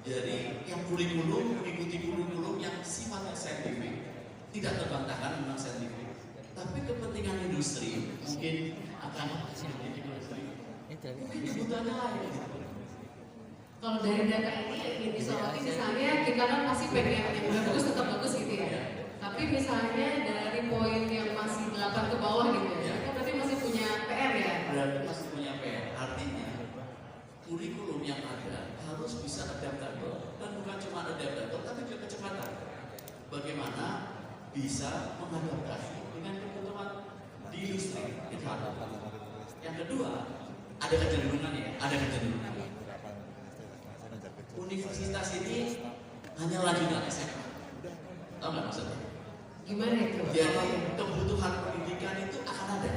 Jadi yang kurikulum mengikuti kurikulum yang sifatnya saintifik, tidak terbantahkan memang saintifik, tapi kepentingan industri mungkin akan mungkin kebutuhannya lain. Kalau dari data ini disoroti misalnya kita kan pasti pengen yang bagus tetap bagus gitu ya. Tapi misalnya dari poin yang masih 8 ke bawah gitu ya, kan berarti masih punya PR ya. Berarti masih punya PR. Artinya kurikulum yang ada harus bisa adaptable, dan bukan cuma adaptable tapi juga kecepatan. Bagaimana bisa mengadaptasi dengan kebutuhan di industri. Yang kedua, ada kecenderungan ya, ada kecenderungan. Universitas ini hanya lanjutan SMA. Tahu nggak maksudnya? Gimana itu? Jadi kebutuhan pendidikan itu akan ada.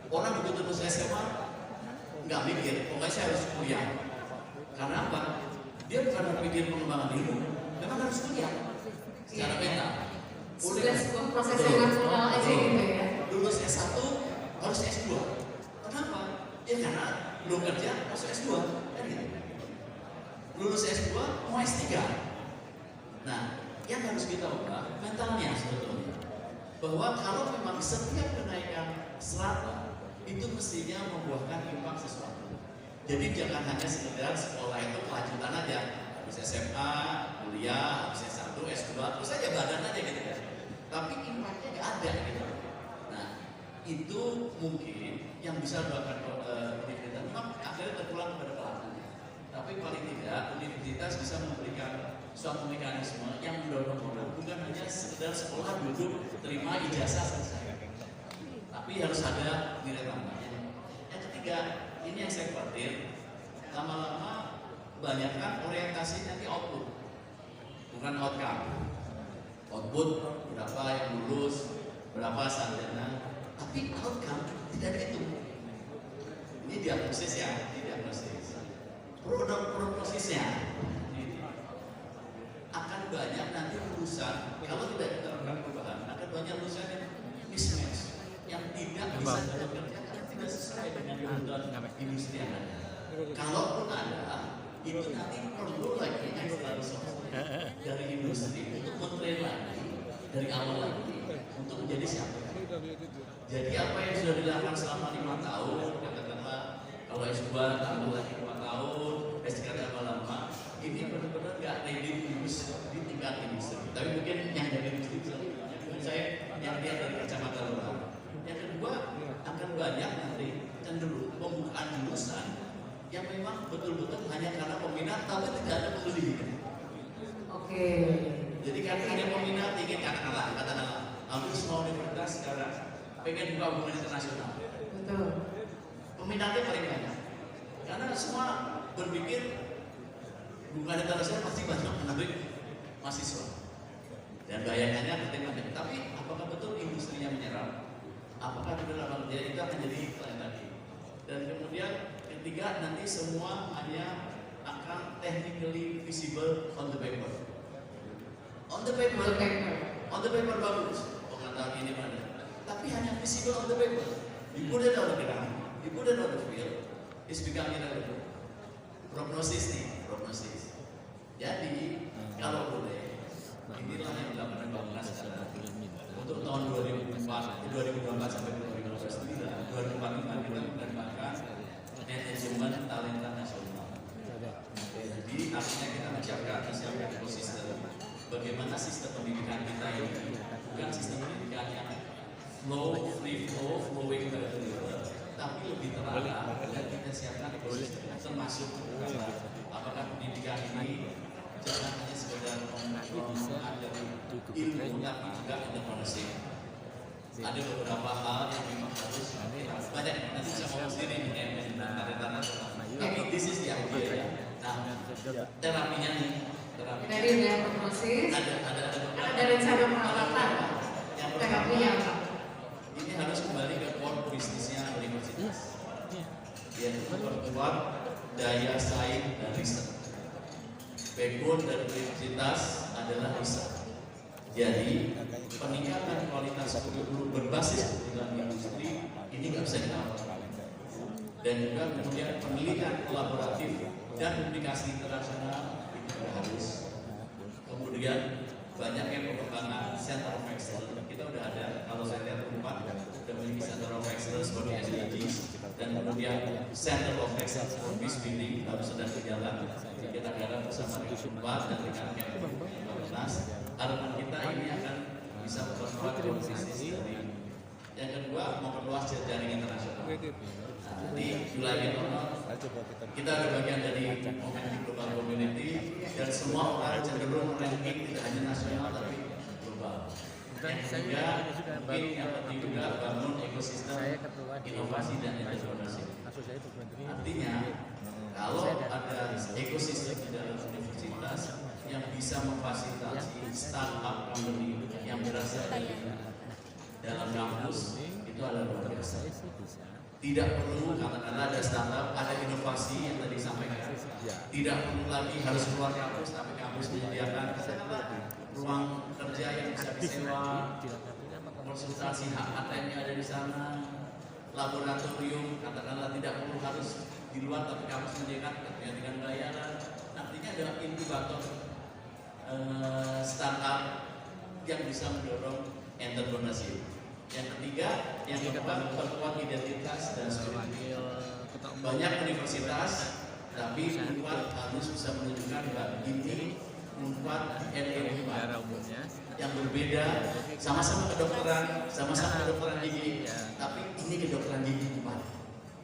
Orang begitu lulus SMA nggak mikir, pokoknya saya harus kuliah. Karena apa? Dia bukan berpikir pengembangan ilmu, memang harus kuliah secara mental. Sudah sebuah proses yang natural aja gitu ya. Lulus S1 harus S2. Kenapa? Ya karena belum kerja masuk S2. Kan gitu. Lulus S2 mau S3. Nah, yang harus kita ubah mentalnya sebetulnya. Bahwa kalau memang setiap kenaikan strata itu mestinya membuahkan impact sesuatu. Jadi jangan hanya sekedar sekolah itu kelanjutan aja. Habis SMA, kuliah, habis S1, S2, terus aja badan aja gitu ya. Tapi impactnya nggak ada gitu. Nah, itu mungkin yang bisa dilakukan universitas. Memang akhirnya terpulang kepada pelakunya. Tapi paling tidak universitas bisa memberikan suatu mekanisme yang mendorong orang bukan hanya sekedar sekolah duduk terima ijazah selesai, tapi harus ada nilai tambahnya. Yang ketiga, ini yang saya khawatir, lama-lama banyakkan orientasi nanti output, bukan outcome. Output berapa yang lulus, berapa sarjana, tapi outcome tidak dihitung. Ini diagnosis ya, diagnosis. Prosesnya akan banyak nanti lulusan, kalau tidak diterapkan perubahan, akan banyak lulusan yang mismatch, yang tidak bisa bekerja karena tidak sesuai dengan kebutuhan industri yang ada. Kalaupun ada, itu nanti perlu lagi extra resource dari industri untuk mentrain lagi dari awal lagi untuk menjadi siapa. Jadi apa yang sudah dilakukan selama 5 tahun, katakanlah kalau S2 tambah lagi 5 tahun, S3 tambah lama, ini benar-benar nggak ready to use di tingkat industri. Tapi mungkin yang dari industri bisa lebih banyak. Saya yang lihat dari kacamata luar. Yang kedua, akan banyak nanti cenderung pembukaan jurusan yang memang betul-betul hanya karena peminat, tapi tidak ada pendidikan. Oke. Jadi kan hanya peminat ingin katakanlah, hampir semua universitas sekarang pengen buka hubungan internasional. Betul. Peminatnya paling banyak. Karena semua berpikir hubungan internasional pasti banyak menarik mahasiswa dan bayangannya penting banyak. Tapi apakah betul industrinya menyerap? Apakah benar apa tidak itu akan jadi lain lagi. Dan kemudian ketiga, nanti semua hanya akan technically visible on the paper. On the paper bagus, pengantar ini mana. Tapi hanya visible on the paper. You put it on the ground, you put it on the field, it's becoming irrelevant. Prognosis nih, prognosis. Jadi kalau boleh, inilah yang dilakukan Bapak sekarang. Untuk tahun 2024 sampai 2025 kita mengembangkan manajemen talenta nasional. Jadi artinya kita menyiapkan ekosistem. Bagaimana sistem pendidikan kita ini bukan sistem pendidikan yang free flow, flowing ke river, tapi lebih terarah dan kita siapkan ekosistem termasuk apakah pendidikan ini jangan hanya sekedar mengajari ilmu tapi juga entrepreneurship. Ada beberapa hal yang memang harus banyak nanti bisa ngomong sendiri mengenai talenta nasional. Tapi this is the idea. Nah, terapinya nih, Dari udah prognosis, ada rencana perawatan, terapinya apa? Ini harus kembali ke core bisnisnya universitas, yaitu memperkuat daya saing dan riset. Backbone dari universitas adalah riset. Jadi peningkatan kualitas guru berbasis kebutuhan industri ini nggak bisa ditawar. Dan juga kemudian penelitian kolaboratif dan publikasi internasional itu juga harus. Kemudian banyaknya pengembangan center of excellence. Kita udah ada, kalau saya lihat Unpad udah memiliki center of excellence seperti SDGs dan kemudian center of excellence for peace building harus sedang berjalan. Kita garap bersama dengan Unpad dan dengan Kemnas. Harapan kita ini akan bisa memperkuat bisnis dari. Yang kedua, memperluas jaring internasional. Jadi wilayah honor kita ada bagian dari momentum global community dan semua orang cenderung ranking tidak hanya nasional tapi global. Yang ketiga, mungkin yang penting juga bangun ekosistem inovasi dan entrepreneurship. Artinya kalau ada ekosistem di dalam universitas yang bisa memfasilitasi startup company yang berasal dari dalam kampus itu adalah luar biasa. Tidak perlu katakanlah ada startup, ada inovasi yang tadi disampaikan. Tidak perlu lagi harus keluar kampus, tapi kampus menyediakan ruang kerja yang bisa disewa, konsultasi hak patentnya ada di sana, laboratorium katakanlah tidak perlu harus di luar, tapi kampus menyediakan dengan bayaran. Artinya adalah inkubator startup yang bisa mendorong entrepreneurship. Yang ketiga, yang keempat, memperkuat identitas dan spiritual. Banyak universitas, tapi Unpad harus bisa menunjukkan bahwa ini Unpad yang berbeda, sama-sama kedokteran gigi, tapi ini kedokteran gigi Unpad.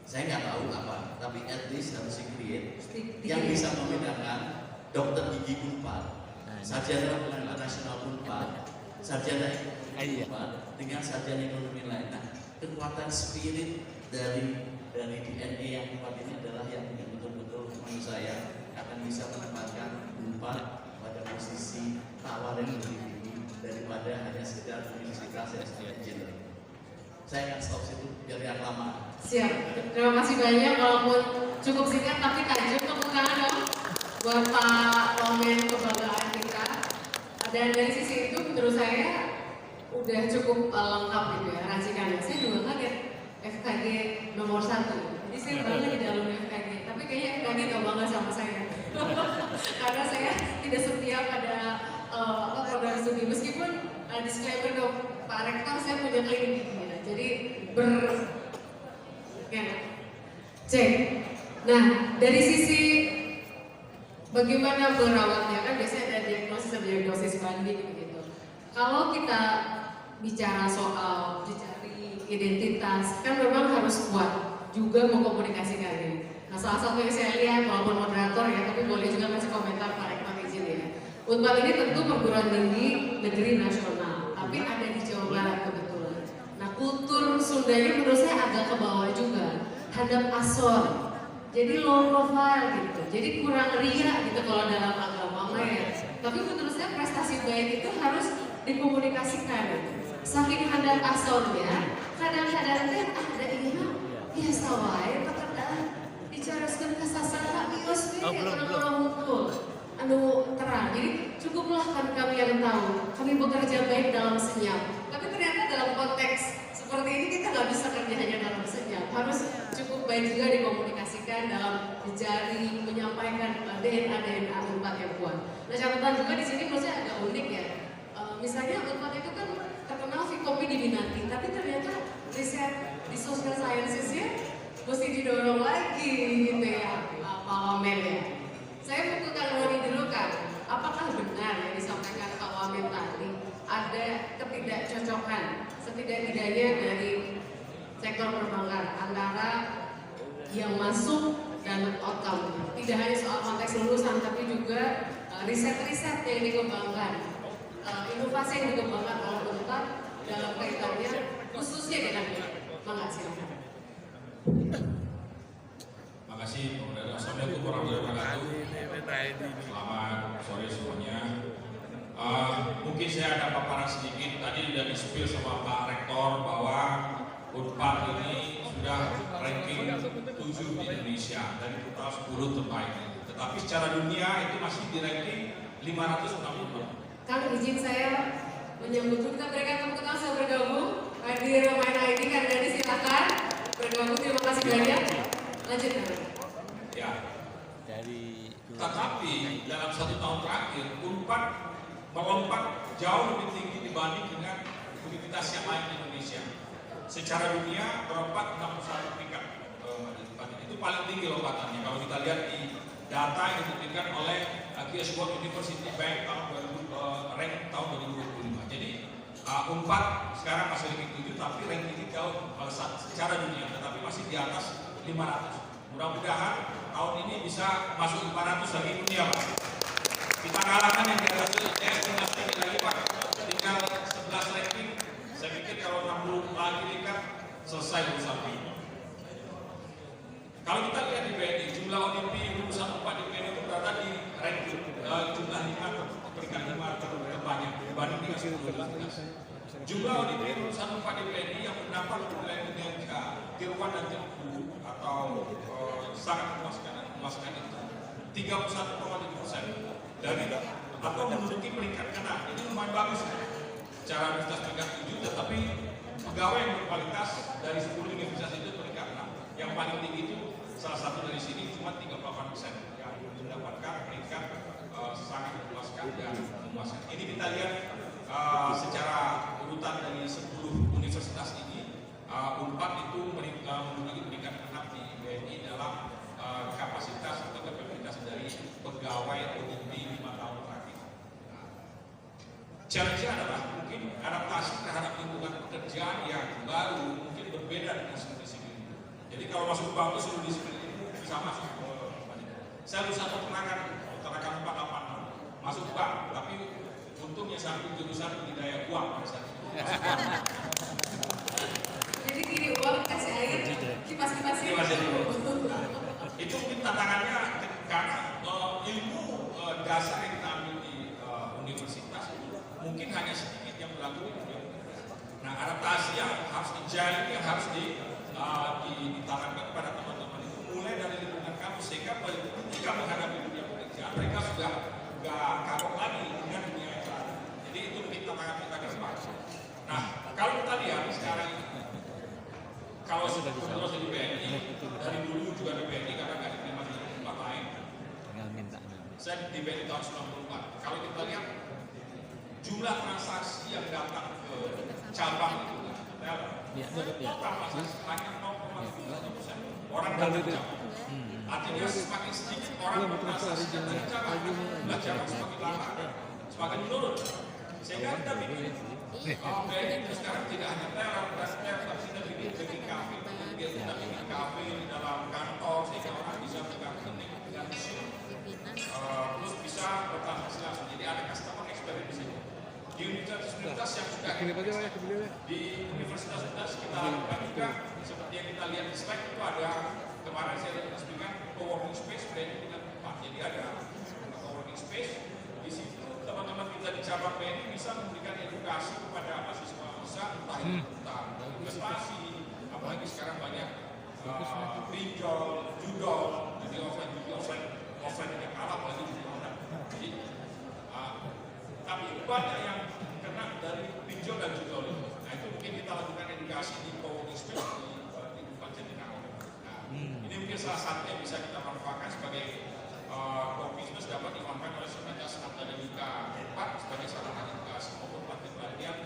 Saya nggak tahu apa, tapi at least harus create yang bisa membedakan dokter gigi Unpad, sarjana pengadilan nasional Unpad, sarjana ekonomi Unpad dengan sarjana ekonomi lain. Nah, kekuatan spirit dari DNA yang Unpad ini adalah yang betul-betul menurut saya akan bisa menempatkan Unpad pada posisi tawar yang lebih tinggi daripada hanya sekedar universitas yang sekedar engineering. Saya akan stop situ biar yang lama. Siap, terima kasih banyak. Walaupun cukup singkat tapi tajam, tepuk tangan dong buat Pak Wamen, kebanggaan kita. Dan dari sisi itu menurut saya udah cukup lengkap gitu ya racikannya. Saya juga kaget FKG nomor 1. Jadi saya bangga di dalam FKG, tapi kayaknya FKG gak bangga sama saya. Karena saya tidak setia pada program studi. Meskipun disclaimer dong, Pak Rektor saya punya klinik gigi ya. Jadi cek. Nah, dari sisi bagaimana merawatnya kan biasanya ada diagnosis banding gitu. Kalau kita bicara soal dicari identitas, kan memang harus kuat juga mengkomunikasikannya. Nah, salah satu yang saya lihat walaupun moderator ya, tapi boleh juga kasih komentar Pak Rektor izin ya. Unpad ini tentu perguruan tinggi negeri nasional, tapi ada di Jawa Barat kebetulan. Nah, kultur Sundanya menurut saya agak ke bawah juga, hadap asor. Jadi low profile gitu, jadi kurang ria gitu kalau dalam agama ya. Tapi menurut saya prestasi baik itu harus dikomunikasikan. saking handal asonnya, kadang-kadang kan ada iya, biasa wae pekerjaan dicaraskan ke sasana bios orang-orang hukum anu terang. Jadi cukuplah kami yang tahu, kami bekerja baik dalam senyap. Tapi ternyata dalam konteks seperti ini kita nggak bisa kerja hanya dalam senyap, harus cukup baik juga dikomunikasikan dalam jejaring, menyampaikan DNA Unpad yang kuat. Nah catatan juga di sini menurut saya agak unik ya. Misalnya Unpad itu kan terkenal Vkopi diminati, tapi ternyata riset di social sciences-nya mesti didorong lagi gitu ya, Pak Wamen ya. Saya mau ke Kang Roni dulu Kang, apakah benar yang disampaikan Pak Wamen tadi ada ketidakcocokan setidak-tidaknya dari sektor perbankan antara yang masuk dan outcome? Tidak hanya soal konteks lulusan, tapi juga riset-riset yang dikembangkan, inovasi yang dikembangkan oleh Unpad dalam kaitannya khususnya dengan ini. Silakan. Makasih, Assalamualaikum warahmatullahi wabarakatuh. Selamat sore semuanya. Mungkin saya ada paparan sedikit. Tadi sudah di-spill sama Pak Rektor bahwa Unpad ini sudah ranking 7 di Indonesia dari total 10 terbaik. Tetapi secara dunia itu masih di ranking 566. Kang, izin saya menyambut, kita berikan tepuk tangan sudah bergabung. Hadir pemain ID, Kang Dani silakan bergabung. Terima kasih banyak. Lanjut Kang. Ya. Tetapi dalam 1 tahun terakhir Unpad melompat jauh lebih tinggi dibanding dengan universitas yang lain di Indonesia. Secara dunia melompat 61 peringkat. Itu paling tinggi lompatannya kalau kita lihat di data yang diberikan oleh QS World University Bank tahun 2000, rank tahun 2025. Jadi Unpad sekarang masih ranking 7 tapi ranking jauh secara dunia, tetapi masih di atas 500. Mudah-mudahan tahun ini bisa masuk 500 lagi dunia Pak. Kita kalahkan yang di atas estimasi lagi Pak. Tinggal 11 ranking. Saya pikir kalau 60 lagi tingkat selesai urusan ini. Kalau kita lihat di BNI, jumlah ODP lulusan Unpad di BNI itu berada di ranking jumlah 5 peringkat 5 terbanyak dibanding dengan 10 universitas. Jumlah ODP lulusan Unpad di BNI yang mendapat nilai tier 1 dan tier 2 atau sangat memuaskan itu 31,7% dari atau menduduki peringkat ke-6. Ini lumayan bagus secara universitas peringkat 7, tetapi pegawai yang berkualitas dari 10 universitas itu peringkat 6. Yang paling tinggi itu salah satu dari sini cuma 38% yang mendapatkan peringkat sangat memuaskan dan memuaskan. Ini kita lihat secara urutan dari 10 universitas ini, Unpad itu menduduki peringkat ke-6 di BNI dalam kapasitas atau kapabilitas dari pegawai ODP 5 tahun terakhir. Challenge-nya adalah mungkin adaptasi terhadap lingkungan pekerjaan yang baru mungkin berbeda dengan seluruh disiplin. Jadi kalau masuk bank itu seluruh disiplin itu bisa masuk ke saya lulusan peternakan 486 masuk bank, tapi untungnya satu jurusan budidaya uang pada saat itu. Jadi gini, uang kasih air, kipas-kipasnya. Itu mungkin tantangannya karena ilmu dasar yang kita ambil di universitas itu mungkin hanya sedikit yang berlaku di dunia. Nah, adaptasi yang harus dijalin, yang harus ditanamkan kepada teman-teman itu mulai dari lingkungan kampus, sehingga ketika menghadapi dunia pekerjaan mereka sudah nggak kapok lagi dengan dunia yang lain. Jadi itu mungkin tantangan kita ke depan. Nah, kalau kita lihat sekarang ini, kalau sudah terus di BNI, dari dulu juga di BNI karena nggak diterima di tempat lain. Saya di BNI tahun 94. Kalau kita lihat jumlah transaksi yang datang ke cabang itu, total transaksi hanya 0,3%. Orang datang ke cabang. Artinya semakin sedikit orang bertransaksi dari cabang, jumlah cabang semakin lama, semakin menurun. Sehingga kita bikin BNI itu sekarang tidak hanya teller, tapi kita bikin kafe. Kita bikin kafe di dalam kantor sehingga orang bisa pegang rekening dengan mesin, terus bisa bertransaksi langsung. Jadi ada customer experience di sini. Di universitas yang sudah di universitas kita lakukan juga seperti yang kita lihat di slide itu ada kemarin saya resmikan co-working space BNI dengan Unpad. Jadi ada co-working space di situ teman-teman kita di cabang BNI bisa memberikan edukasi kepada mahasiswa bisa entah itu tentang investasi, apalagi sekarang banyak pinjol, judol, jadi offline yang kalah apalagi di online. Jadi, tapi banyak yang kena dari pinjol dan judol itu. Nah itu mungkin kita lakukan edukasi di co-working space di Unpad Jatinangor. Nah ini mungkin salah satu yang bisa kita manfaatkan sebagai co-working space dapat dimanfaatkan oleh Sekuritas Harta dan Muka Unpad sebagai sarana edukasi maupun praktik pelatihan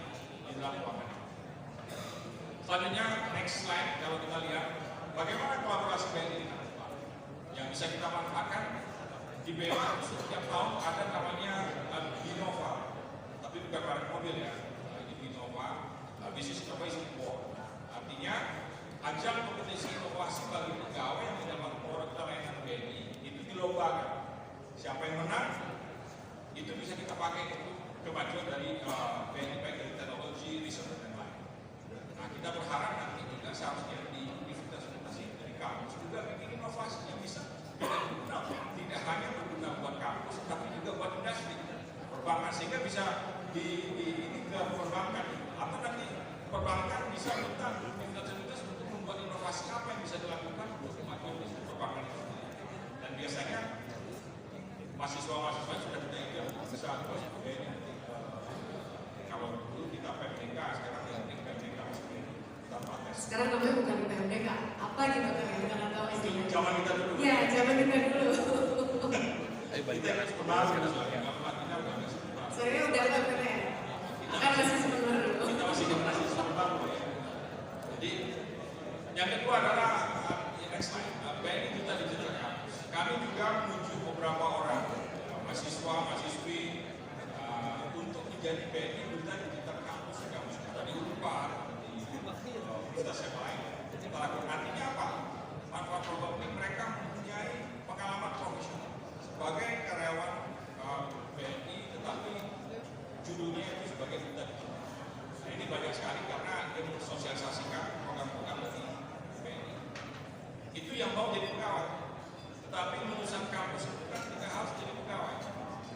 di dalam ruangan. Selanjutnya next slide, kalau kita lihat bagaimana kolaborasi BNI dengan Unpad yang bisa kita manfaatkan. Di BNI setiap tahun ada namanya Binova, tapi bukan barang mobil ya. Ini Binova, Business Innovation Award. Artinya ajang kompetisi inovasi bagi pegawai yang mendapat produk layanan BNI itu dilombakan. Siapa yang menang itu bisa kita pakai untuk kemajuan dari BNI baik dari teknologi, riset dan lain. Nah kita berharap nanti juga seharusnya di universitas dari kampus juga bikin inovasi yang bisa berguna, tidak hanya berguna buat kampus, tapi juga buat industri perbankan, sehingga bisa ini ke perbankan atau nanti perbankan bisa minta universitas untuk membuat inovasi apa yang bisa dilakukan untuk kemajuan bisnis perbankan itu. Dan biasanya mahasiswa-mahasiswa sudah kita ikut bisa kalau dulu kita PMDK, sekarang PMDK Sekarang namanya bukan PMDK, apa gitu kan? Kita tahu istilahnya. Zaman kita dulu. Iya, zaman kita dulu. Saya udah PPN, akan masih sebentar dulu. Kita masih generasi sebentar dulu ya. Jadi yang kedua adalah next slide. BNI Duta Digital Campus. Kami juga menuju beberapa orang mahasiswa, mahasiswi untuk menjadi BNI Duta Digital Campus. Kampus kita di Unpad, di universitas yang lain. Kita lakukan artinya apa? Manfaat program mereka mempunyai pengalaman profesional sebagai karyawan BNI, tetapi judulnya itu sebagai duta digital. Nah ini banyak sekali karena dia mensosialisasikan program-program dari BNI. Itu yang mau jadi pegawai. Tetapi lulusan kampus itu kan tidak harus jadi pegawai.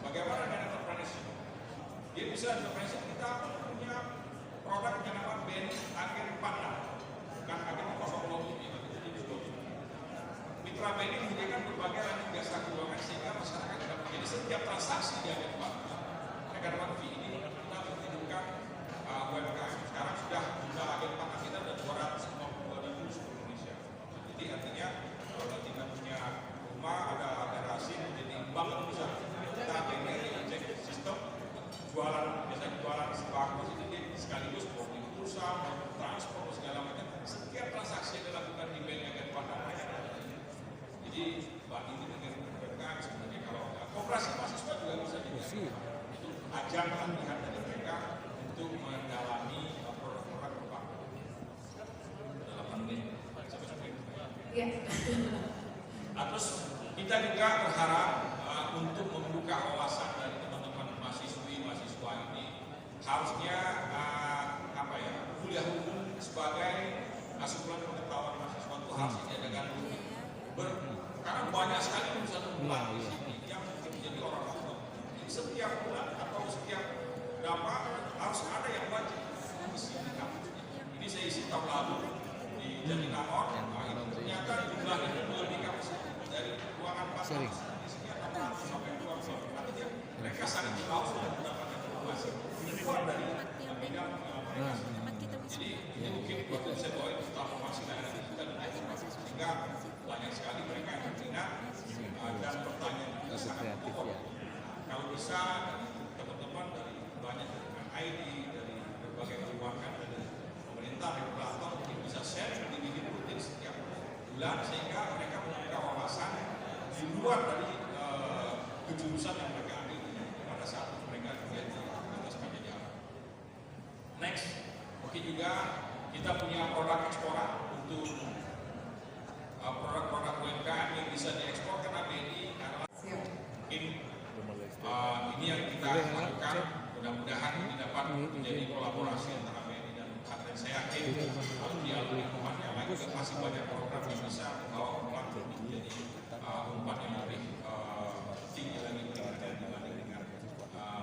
Bagaimana dengan entrepreneurship? Dia bisa entrepreneurship, kita punya produk yang namanya BNI Agen Pandan, bukan Agen Kosong ya. Mitra BNI menyediakan berbagai ranah jasa keuangan sehingga masyarakat dapat menjadi setiap transaksi di Agen Pandan. Agen Pandan ini kita menunjukkan UMKM. Sekarang sudah jumlah Agen Pandan kita sudah 252 di seluruh Indonesia. Jadi artinya kalau kita punya rumah ada garasi menjadi bank bisa kita BNI cek sistem jualan, biasanya jualan sembako itu dia sekaligus booking pulsa, transport segala macam. Setiap transaksi yang dilakukan di BNI Agen Pandan. Jadi Mbak ini dengan UMKM sebenarnya kalau koperasi mahasiswa juga bisa digunakan. Itu ajang latihan dari mereka untuk mendalami produk-produk perbankan. Dalam hal ini, Iya. Nah, terus kita juga berharap untuk membuka wawasan dari teman-teman mahasiswa ini harusnya kuliah hukum sebagai asupan pengetahuan mahasiswa itu harus diadakan rutin. Karena banyak sekali lulusan Unpad di sini yang menjadi orang hukum. Setiap bulan atau setiap berapa harus ada yang wajib isi di kampusnya. Ini saya isi tahun lalu di Jatinangor. Itu ternyata jumlahnya lebih kampus dari ruangan 400 di sini 600 sampai 200. Artinya mereka sangat tahu sudah mendapatkan informasi di luar dari bidang mereka. Jadi ini mungkin waktu saya bawa itu transformasi dan kita sehingga banyak sekali mereka yang berminat dan pertanyaan juga sangat pokok. Kalau bisa teman-teman dari banyak dengan ID dari berbagai perbankan dari pemerintah regulator mungkin bisa share dibikin rutin setiap bulan sehingga mereka membuka wawasan di luar dari kejurusan yang mereka ambil pada saat mereka kuliah di atas Pajajaran. Next, mungkin juga kita punya produk eksporan untuk produk-produk UMKM yang bisa diekspor karena BNI adalah ini yang kita lakukan. Mudah-mudahan ini dapat menjadi kolaborasi antara BNI dan Unpad. Dan saya yakin kalau di Unpad yang lain juga masih banyak program yang bisa membawa Unpad menjadi Unpad yang lebih tinggi lagi dibanding dengan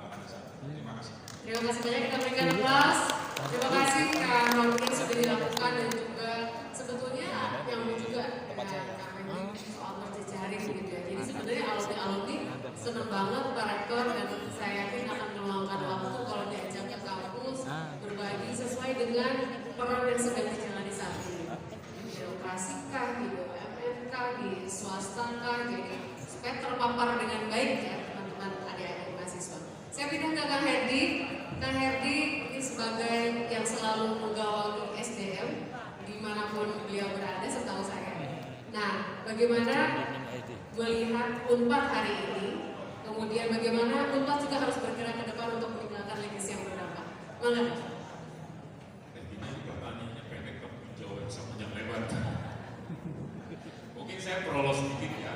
pada saat. Terima kasih. Terima kasih banyak, kita berikan aplaus. Terima kasih rounding sudah dilakukan dan juga sebetulnya yang juga karena ini soal berjejaring gitu ya. Jadi sebenarnya alumni senang banget Pak Rektor dan saya yakin akan meluangkan waktu kalau diajak ke kampus berbagi sesuai dengan peran yang sedang dijalani saat ini. Di birokrasi kah, di BUMN kah, di swasta kah, jadi supaya terpapar dengan baik ya teman-teman adik-adik mahasiswa. Saya pindah ke Kang Herdi. Kang Herdi ini sebagai yang selalu menggawangi SDM dimanapun beliau berada setahu saya. Nah, bagaimana melihat Unpad hari ini, kemudian bagaimana Unpad juga harus bergerak ke depan untuk meninggalkan legasi yang berdampak. Mana? Ini pertanyaannya pendek tapi jawab sama yang lebar. Mungkin saya prolos sedikit ya.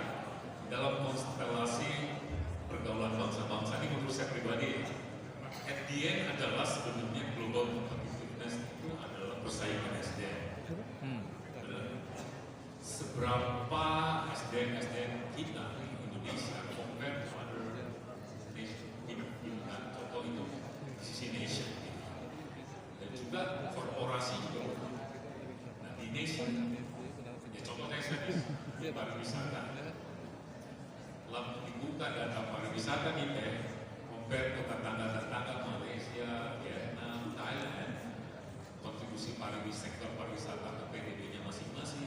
Dalam konstelasi pergaulan bangsa-bangsa ini menurut saya pribadi, at the end adalah sebenarnya global competitiveness itu adalah persaingan SDM. Seberapa SDM kita di Indonesia compare to other nation, contoh itu sisi nation dan juga korporasi juga. Nah di nation, ya contohnya saya pariwisata. Dalam dibuka data pariwisata kita, compare ke tetangga-tetangga Malaysia, Vietnam, Thailand, kontribusi sektor pariwisata ke PDB-nya masing-masing,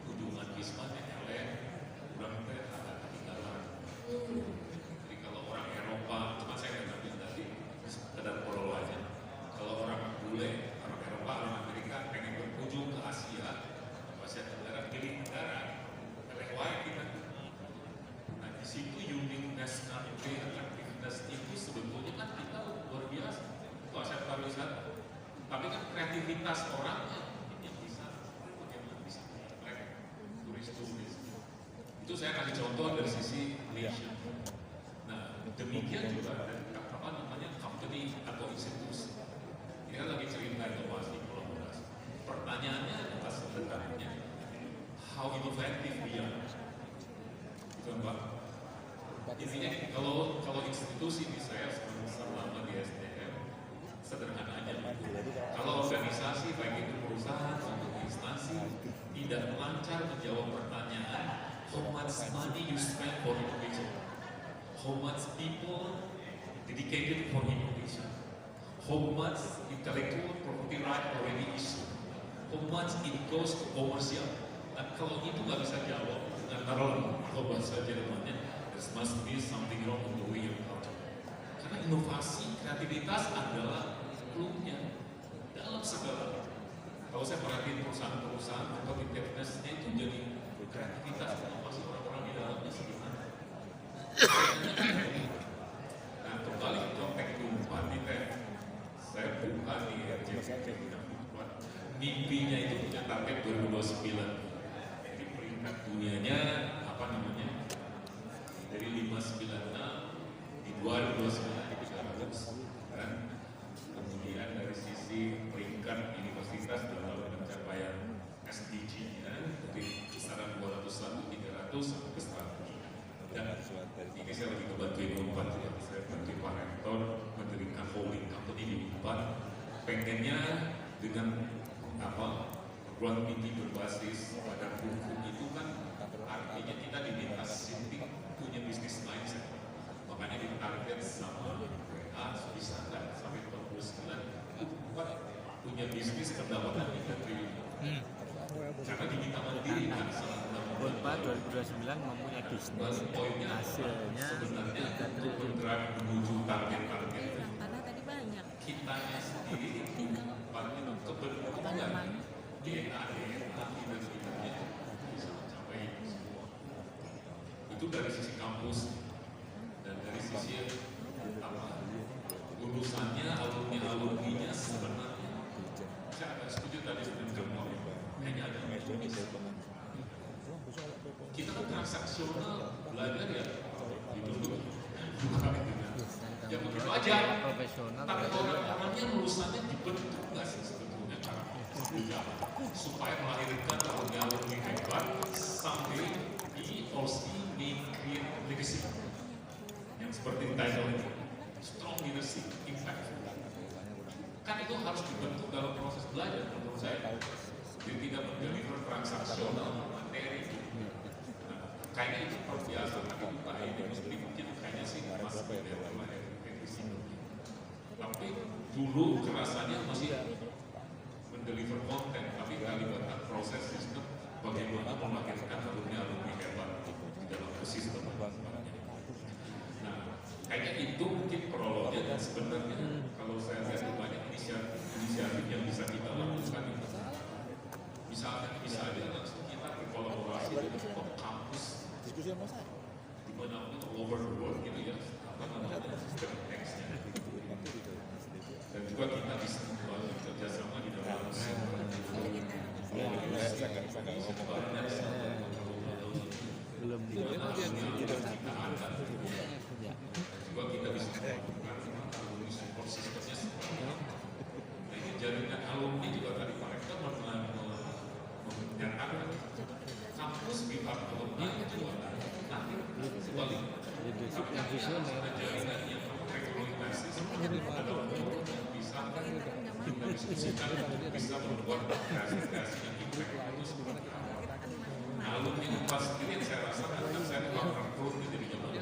hubungan wismanya kurang ada ketinggalan. Jadi kalau orang Eropa, cuma saya nggak ngambil tadi, sekedar follow aja. Kalau orang bule, orang Eropa, orang Amerika pengen berkunjung ke Asia Tenggara, pilih negara, LHY kita. Nah di situ uniqueness country, attractiveness itu sebetulnya kan kita luar biasa. Itu aset pariwisata. Tapi kan kreativitas orangnya ini bisa bagaimana bisa attract turis-turis. Itu saya kasih contoh dari sisi nation. Nah demikian juga dari apa namanya company atau institusi. Kita lagi cerita inovasi kolaborasi. Pertanyaannya adalah sebenarnya how innovative dia. Itu Pak. Intinya kalau institusi di saya selama di SDM sederhana aja. Kalau organisasi baik itu perusahaan atau instansi tidak lancar menjawab pertanyaan how much money you spend for innovation, how much people dedicated for innovation, how much intellectual property right already issued, how much it goes to commercial. Dan kalau itu nggak bisa jawab, kalau bahasa Jermannya, there must be something wrong in the way you culture. Karena inovasi, kreativitas adalah clue-nya dalam segala. Kalau saya perhatiin perusahaan-perusahaan, competitiveness-nya itu jadi kreativitas, inovasi orang-orang di dalamnya sederhana. Nah, kembali ke topik Unpad nih, saya buka di RJC, mimpinya itu punya target 2029. Jadi peringkat dunianya apa namanya? Dari 596 di 2029 di 300 kan. Kemudian dari sisi peringkat universitas dalam pencapaian SDG ya, dari kisaran 201, 300 sampai ke 100. Dan ini saya lagi kebantuin Unpad ya, saya bantu Pak Rektor mendirikan holding company di Unpad. Pengennya dengan apa ruang tinggi berbasis pada hukum itu kan artinya kita diminta simping punya bisnis mindset, makanya ditarget sama WA bisa nggak sampai 49 punya bisnis pendapatan 3 triliun karena diminta mandiri kan salah Unpad 2029 mempunyai bisnis hasilnya sebenarnya untuk mendrive menuju target-target karena tadi banyak kita sendiri Unpad itu kebetulan DNA tidak bisa mencapai semua. Itu dari sisi kampus dan dari sisi apa lulusannya, alumni-alumninya sebenarnya saya agak setuju tadi dengan hanya ada kita kan transaksional belajar ya dituntut ya begitu aja profesional tapi orang-orangnya lulusannya dibentuk nggak sih sebetulnya supaya melahirkan alumni hebat sampai di OSI di create legacy yang seperti title ini strong leadership impact kan itu harus dibentuk dalam proses belajar menurut saya. Jadi tidak mendeliver transaksional materi. Nah, kayaknya itu biasa, tapi Pak Industri mungkin kayaknya sih masih beda sama revisi. Tapi dulu kerasannya masih mendeliver konten, tapi kalimatkan proses sistem bagaimana memakai alumni hebat di dalam sistem. Nah, kayaknya itu mungkin prolognya, dan sebenarnya kalau saya lihat banyak inisiatif yang bisa kita lakukan itu. Misalnya langsung kita berkolaborasi dengan top kampus di mana pun all over the world gitu ya, apa namanya sistem teksnya. Dan juga kita bisa kerjasama di dalam belum juga kita bisa melakukan alumni support sistemnya semuanya. Nah, ini jaringan alumni juga tadi Pak Rektor menyatakan kampus pihak alumni itu nanti sebaliknya jaringan yang rekomendasi adalah yang bisa kita diskusikan, bisa membuat kreasi-kreasi yang impact itu seperti apa. Nah, alumni UNPAD sendiri yang saya rasa kan saya melakukan turun di zaman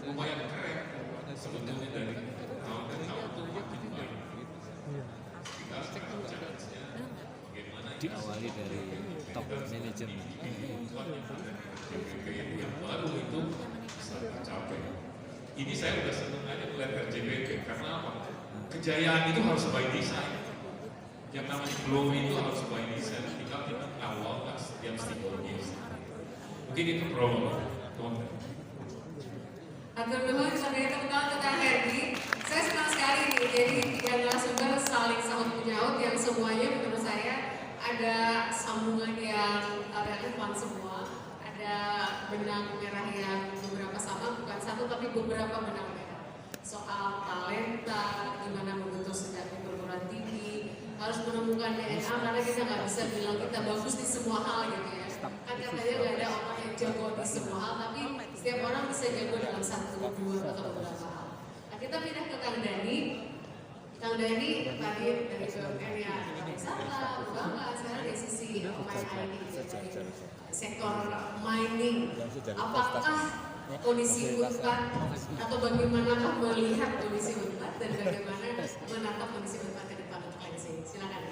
lumayan keren sebetulnya dari tahun ke tahun itu makin baik. Kita sekarang challenge-nya bagaimana diawali dari top manajemen. yang baru itu bisa tercapai. Ini saya udah senang aja melihat RJBP karena apa? Kejayaan itu harus by design. Yang namanya glow itu harus by design. Tinggal kita awal kan setiap stimulnya. Mungkin itu prolog. Atur nuhun, sampai tepuk tangan untuk Kang Herdi. Saya senang sekali nih, jadi tiga narasumber saling sahut menyaut yang semuanya menurut saya ada sambungan yang relevan semua. Ada benang merah yang beberapa sama, bukan satu tapi beberapa benang merah. Soal talenta, gimana membentuk sejati perguruan tinggi, harus menemukan DNA karena kita nggak bisa bilang kita bagus di semua hal gitu ya. Kan katanya nggak ada orang yang jago di semua hal, tapi setiap orang bisa jago dalam satu, dua, atau beberapa hal. Nah, kita pindah ke Kang Dhani. Kang Dhani tadi dari BUMN ya, wisata, bangga, sekarang dari sisi mining, sektor mining. Apakah kondisi UNPAD atau bagaimanakah melihat kondisi UNPAD dan bagaimana menatap kondisi UNPAD ke depan untuk sini? Silakan.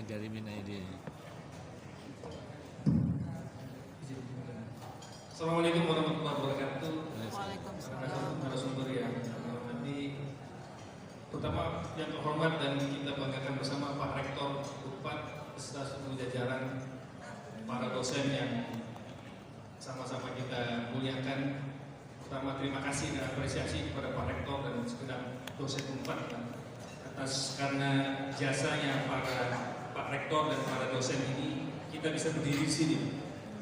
Dari Mina ini. Assalamualaikum warahmatullahi wabarakatuh. Waalaikumsalam. Narasumber yang nanti pertama yang terhormat dan kita banggakan bersama Pak Rektor UNPAD beserta seluruh jajaran, para dosen yang sama-sama kita muliakan. Pertama terima kasih dan apresiasi kepada Pak Rektor dan segenap dosen UNPAD atas karena jasanya para Pak Rektor dan para dosen ini kita bisa berdiri di sini.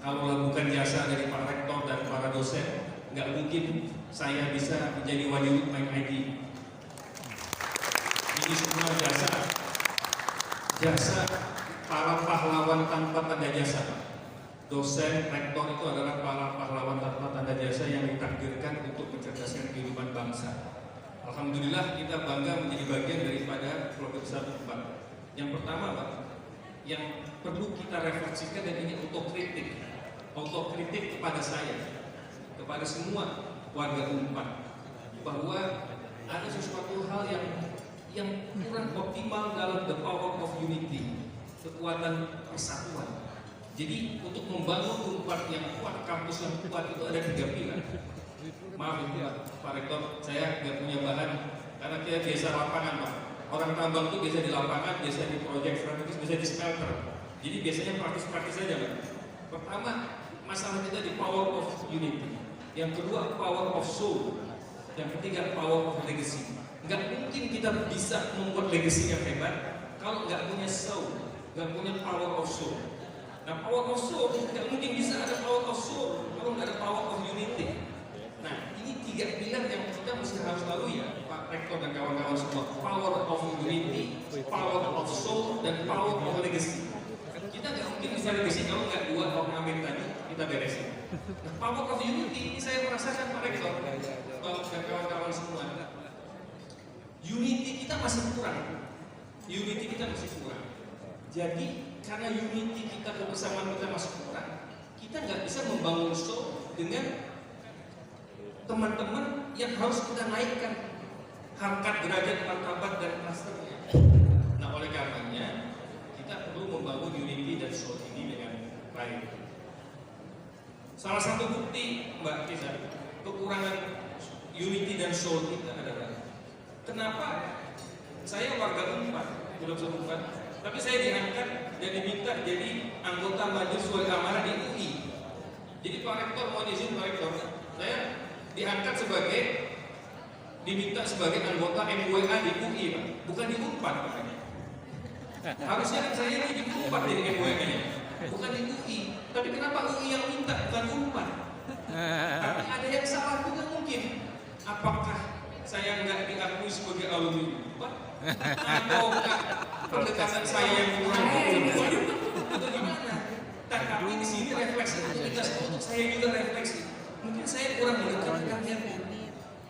Kalau bukan jasa dari Pak Rektor dan para dosen, nggak mungkin saya bisa menjadi wali Mind ID. Ini semua jasa para pahlawan tanpa tanda jasa. Dosen, rektor itu adalah para pahlawan tanpa tanda jasa yang ditakdirkan untuk mencerdaskan kehidupan bangsa. Alhamdulillah kita bangga menjadi bagian daripada keluarga besar UNPAD. Yang pertama, Pak, yang perlu kita refleksikan dan ini autokritik kepada saya, kepada semua warga UNPAD, bahwa ada sesuatu hal yang kurang optimal dalam the power of unity, kekuatan persatuan. Jadi untuk membangun UNPAD yang kuat, kampus yang kuat itu ada 3 pilar. Maaf ya Pak Rektor, saya nggak punya bahan karena kita biasa lapangan Pak. Orang tambang itu biasa di lapangan, biasa di proyek strategis, biasa di smelter. Jadi biasanya praktis-praktis saja Pak. Pertama, masalah kita di power of unity. Yang kedua, power of soul. Yang ketiga, power of legacy. Nggak mungkin kita bisa membuat legacy yang hebat kalau nggak punya soul, nggak punya power of soul. Nah, power of soul nggak mungkin bisa ada power of soul kalau nggak ada power of unity. Nah, ini 3 pilar yang kita mesti harus lalui ya, Pak Rektor dan kawan-kawan semua. Power of unity, power of soul, dan power of legacy. Kita nggak mungkin bisa legacy kalau nggak 2 ornamen tadi kita beresin. Nah, power of unity ini saya merasakan Pak Rektor dan kawan-kawan semua. unity kita masih kurang. Unity kita masih kurang. Jadi karena unity kita, kebersamaan kita masih kurang, kita nggak bisa membangun show dengan teman-teman yang harus kita naikkan harkat, derajat, martabat dan klasternya. Nah, oleh karenanya kita perlu membangun unity dan show ini dengan baik. Salah satu bukti Mbak Tisa, kekurangan unity dan soul kita adalah kenapa saya warga Unpad, belum Unpad, tapi saya diangkat dan diminta jadi anggota Majelis Wali Amanah di UI. Jadi Pak Rektor, mohon izin Pak Rektor, saya diangkat diminta sebagai anggota MWA di UI, Pak, bukan di Unpad, Pak. Harusnya kan saya ini di Unpad jadi MWA-nya, bukan di UI. Tapi kenapa UI yang minta, bukan Unpad? Tapi ada yang salah juga mungkin. Apakah saya nggak diakui sebagai alumni Unpad? Ataukah pendekatan saya yang kurang Unpad? Atau gimana? Tapi di sini refleksi kita untuk saya juga refleksi. Mungkin saya kurang mendekat kalian,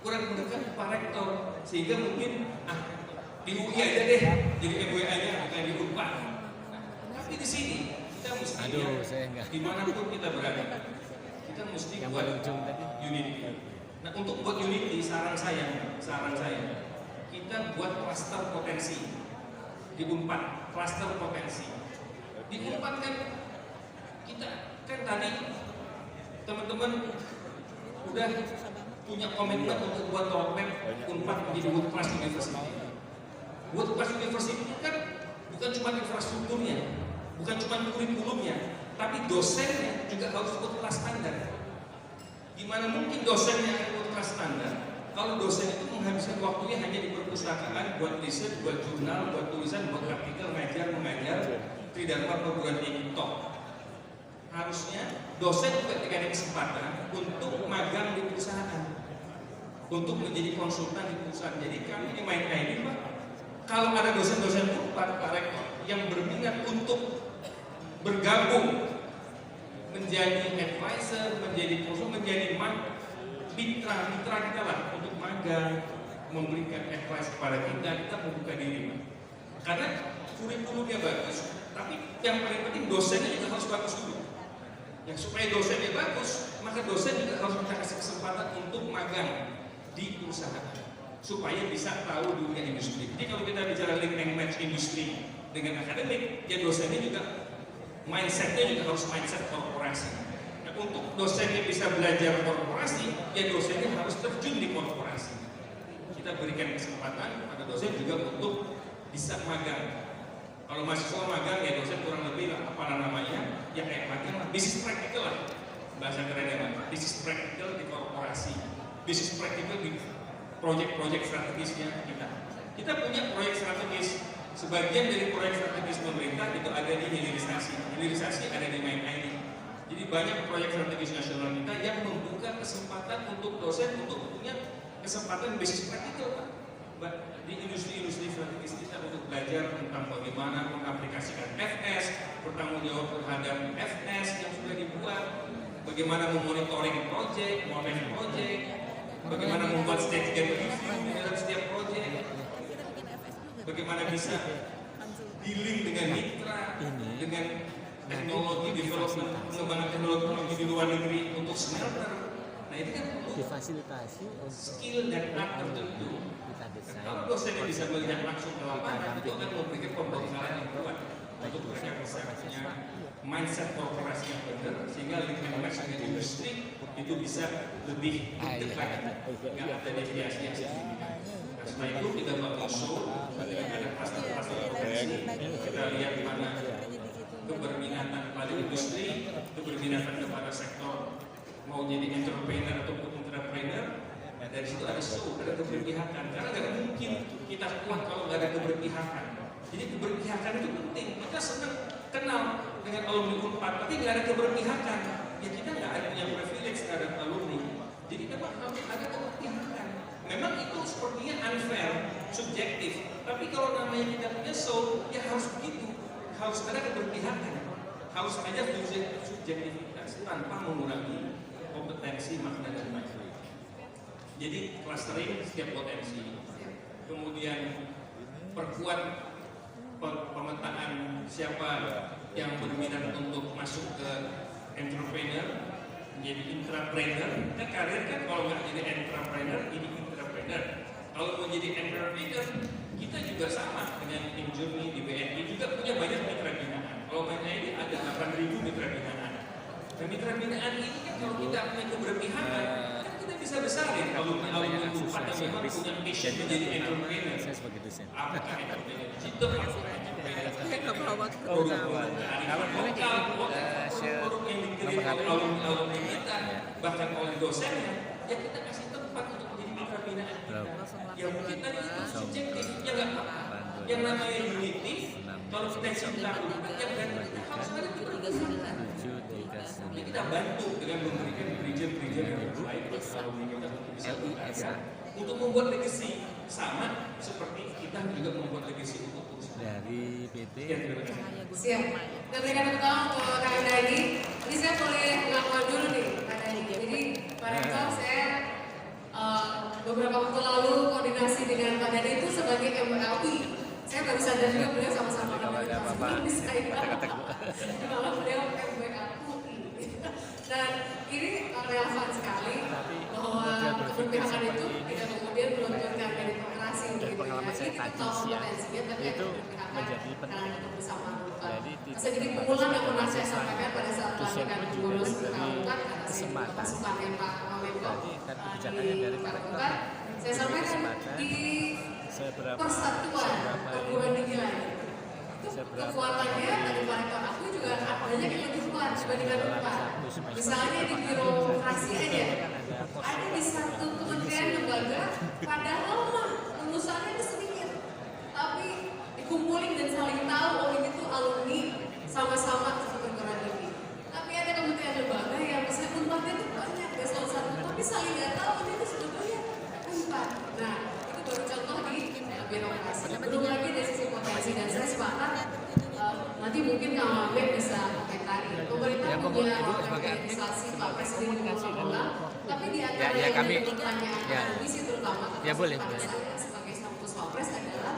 kurang mendekat Pak Rektor, sehingga mungkin di UI aja deh jadi MWA-nya bukan di Unpad. Tapi di sini kita mesti dimanapun kita berada, kita mesti buat unity. Nah, untuk buat unity, saran saya, kita buat klaster potensi di Unpad, klaster potensi. Di Unpad kan kita kan tadi teman-teman udah punya komitmen untuk buat roadmap Unpad menjadi world class university. World class university itu kan bukan cuma infrastrukturnya, bukan cuma kurikulumnya, tapi dosennya juga harus world class standar. Gimana mungkin dosennya akan world class standar kalau dosen itu menghabiskan waktunya hanya di perpustakaan buat riset, buat jurnal, buat tulisan, buat artikel, mengajar, tridharma perguruan tinggi top. Harusnya dosen juga dikasih kesempatan untuk magang di perusahaan, untuk menjadi konsultan di perusahaan. Jadi kami di Mind ID, Pak, kalau ada dosen-dosen Unpad, Pak Rektor, yang berminat untuk bergabung menjadi advisor, menjadi konsul, menjadi mitra kita lah untuk magang, memberikan advice kepada kita membuka diri, Pak. Karena kurikulumnya bagus, tapi yang paling penting dosennya juga harus bagus dulu. Yang supaya dosennya bagus, maka dosen juga harus kita kasih kesempatan untuk magang di perusahaan supaya bisa tahu dunia industri. Jadi kalau kita bicara link and match industri dengan akademik, ya dosennya juga mindsetnya juga harus mindset korporasi. Nah, untuk dosennya bisa belajar korporasi, ya dosennya harus terjun di korporasi. Kita berikan kesempatan pada dosen juga untuk bisa magang. Kalau mahasiswa magang, ya dosen kurang lebih lah, apa namanya, ya kayak magang lah, bisnis praktikal lah, bahasa kerennya lah, bisnis praktikal di korporasi, bisnis praktikal di proyek-proyek strategisnya kita. Kita punya proyek strategis, sebagian dari proyek strategis pemerintah itu ada di hilirisasi ada di Mind ID. Jadi banyak proyek strategis nasional kita yang membuka kesempatan untuk dosen untuk punya kesempatan bisnis praktikal, Pak. Di industri-industri strategis kita untuk belajar tentang bagaimana mengaplikasikan FS, bertanggung jawab terhadap FS yang sudah dibuat, bagaimana memonitoring project, bagaimana membuat stage gap review di dalam setiap project, bagaimana bisa dealing dengan mitra, dengan teknologi development, pengembangan teknologi di luar negeri untuk smelter. Nah, ini kan perlu difasilitasi skill dan art tertentu. Kalau dosennya bisa melihat langsung ke lapangan, itu akan memberikan pembekalan yang kuat untuk mereka bisa punya mindset korporasi yang benar, sehingga lingkungan dengan industri itu bisa lebih dekat, nggak ada deviasi yang signifikan. Nah, setelah itu kita bangun show, dengan ada kluster-kluster potensi, kita lihat mana keberminatan pada industri, keberminatan kepada sektor mau jadi entrepreneur ataupun entrepreneur. Dari situ ada show, ada keberpihakan. Karena nggak mungkin kita kuat kalau nggak ada keberpihakan. Jadi keberpihakan itu penting. Kita senang kenal dengan alumni Unpad, tapi nggak ada keberpihakan. Ya kita nggak ada yang privilege terhadap alumni. Jadi memang harus ada keberpihakan. Memang itu sepertinya unfair, subjektif. Tapi kalau namanya kita punya show, ya harus begitu. Harus ada keberpihakan. Harus ada subjektivitas tanpa mengurangi kompetensi, makna dan makna. Jadi clustering setiap potensi. kemudian perkuat pemetaan siapa yang berminat untuk masuk ke entrepreneur, menjadi intrapreneur. Nah, karir kan kalau nggak jadi entrepreneur, ini intrapreneur. Kalau mau jadi entrepreneur, kita juga sama dengan Injurni di BNI juga punya banyak mitra binaan. Kalau BNI ada 8.000 mitra binaan. Dan mitra binaan ini kan kalau kita punya keberpihakan, kan kita bisa besarin alumni-alumni Unpad yang memang punya passion menjadi entrepreneur. Saya sebagai dosen. Apakah entrepreneur digital, apakah entrepreneur forum yang dikirim oleh alumni kita, bahkan oleh dosennya, ya kita kasih tempat untuk menjadi mitra binaan kita. Ya mungkin tadi itu subjektif, ya nggak apa-apa. Yang namanya unity, kalau kita cinta Unpad, ya berarti kita harus ada keberpihakan. Ini kita bantu dengan memberikan region-region yang terbaik bagi alumni kita untuk bisa bekerja untuk membuat legacy, sama seperti kita juga membuat legacy untuk dari PT. Siap. Kita berikan tepuk tangan untuk Kak Daini. Ini saya boleh ngakuan dulu nih, Kak Daini. Jadi Pak Rektor, saya beberapa waktu lalu koordinasi dengan Pak Daini itu sebagai MWLI. Saya baru sadar juga beliau sama-sama sebelum saya. Kalau beliau MWLI. Dan ini relevan sekali bahwa keberpihakan itu tidak kemudian melunturkan meritokrasi begitu ya. Ini kita tahu kompetensinya, tapi itu menjadi penting bersama. Sedikit pengulang yang pernah saya sampaikan pada saat pelantikan pengurus Unpad atas masukannya Pak Wamenko di Unpad. Saya sampaikan di persatuan perguruan tinggi lain. Kekuatannya dari Pak Rektor aku juga banyak yang lebih kuat dibandingkan Unpad. Misalnya di birokrasi aja, ada di satu kementerian lembaga, padahal mah lulusannya itu sedikit, tapi dikumpulin dan saling tahu oh ini tuh alumni sama-sama satu perguruan tinggi. Tapi ada kementerian lembaga yang misalnya Unpadnya itu banyak, eselon 1, tapi saling nggak tahu ini tuh sebetulnya Unpad. Nah, itu baru contoh di birokrasi. Belum lagi dari sisi potensi, dan saya sepakat nanti mungkin Kang Mamet bisa komentari. Pemerintah punya organisasi Pak Presiden mengulang, tapi di antara yang pertanyaan visi terutama kepada saya sebagai status Wapres adalah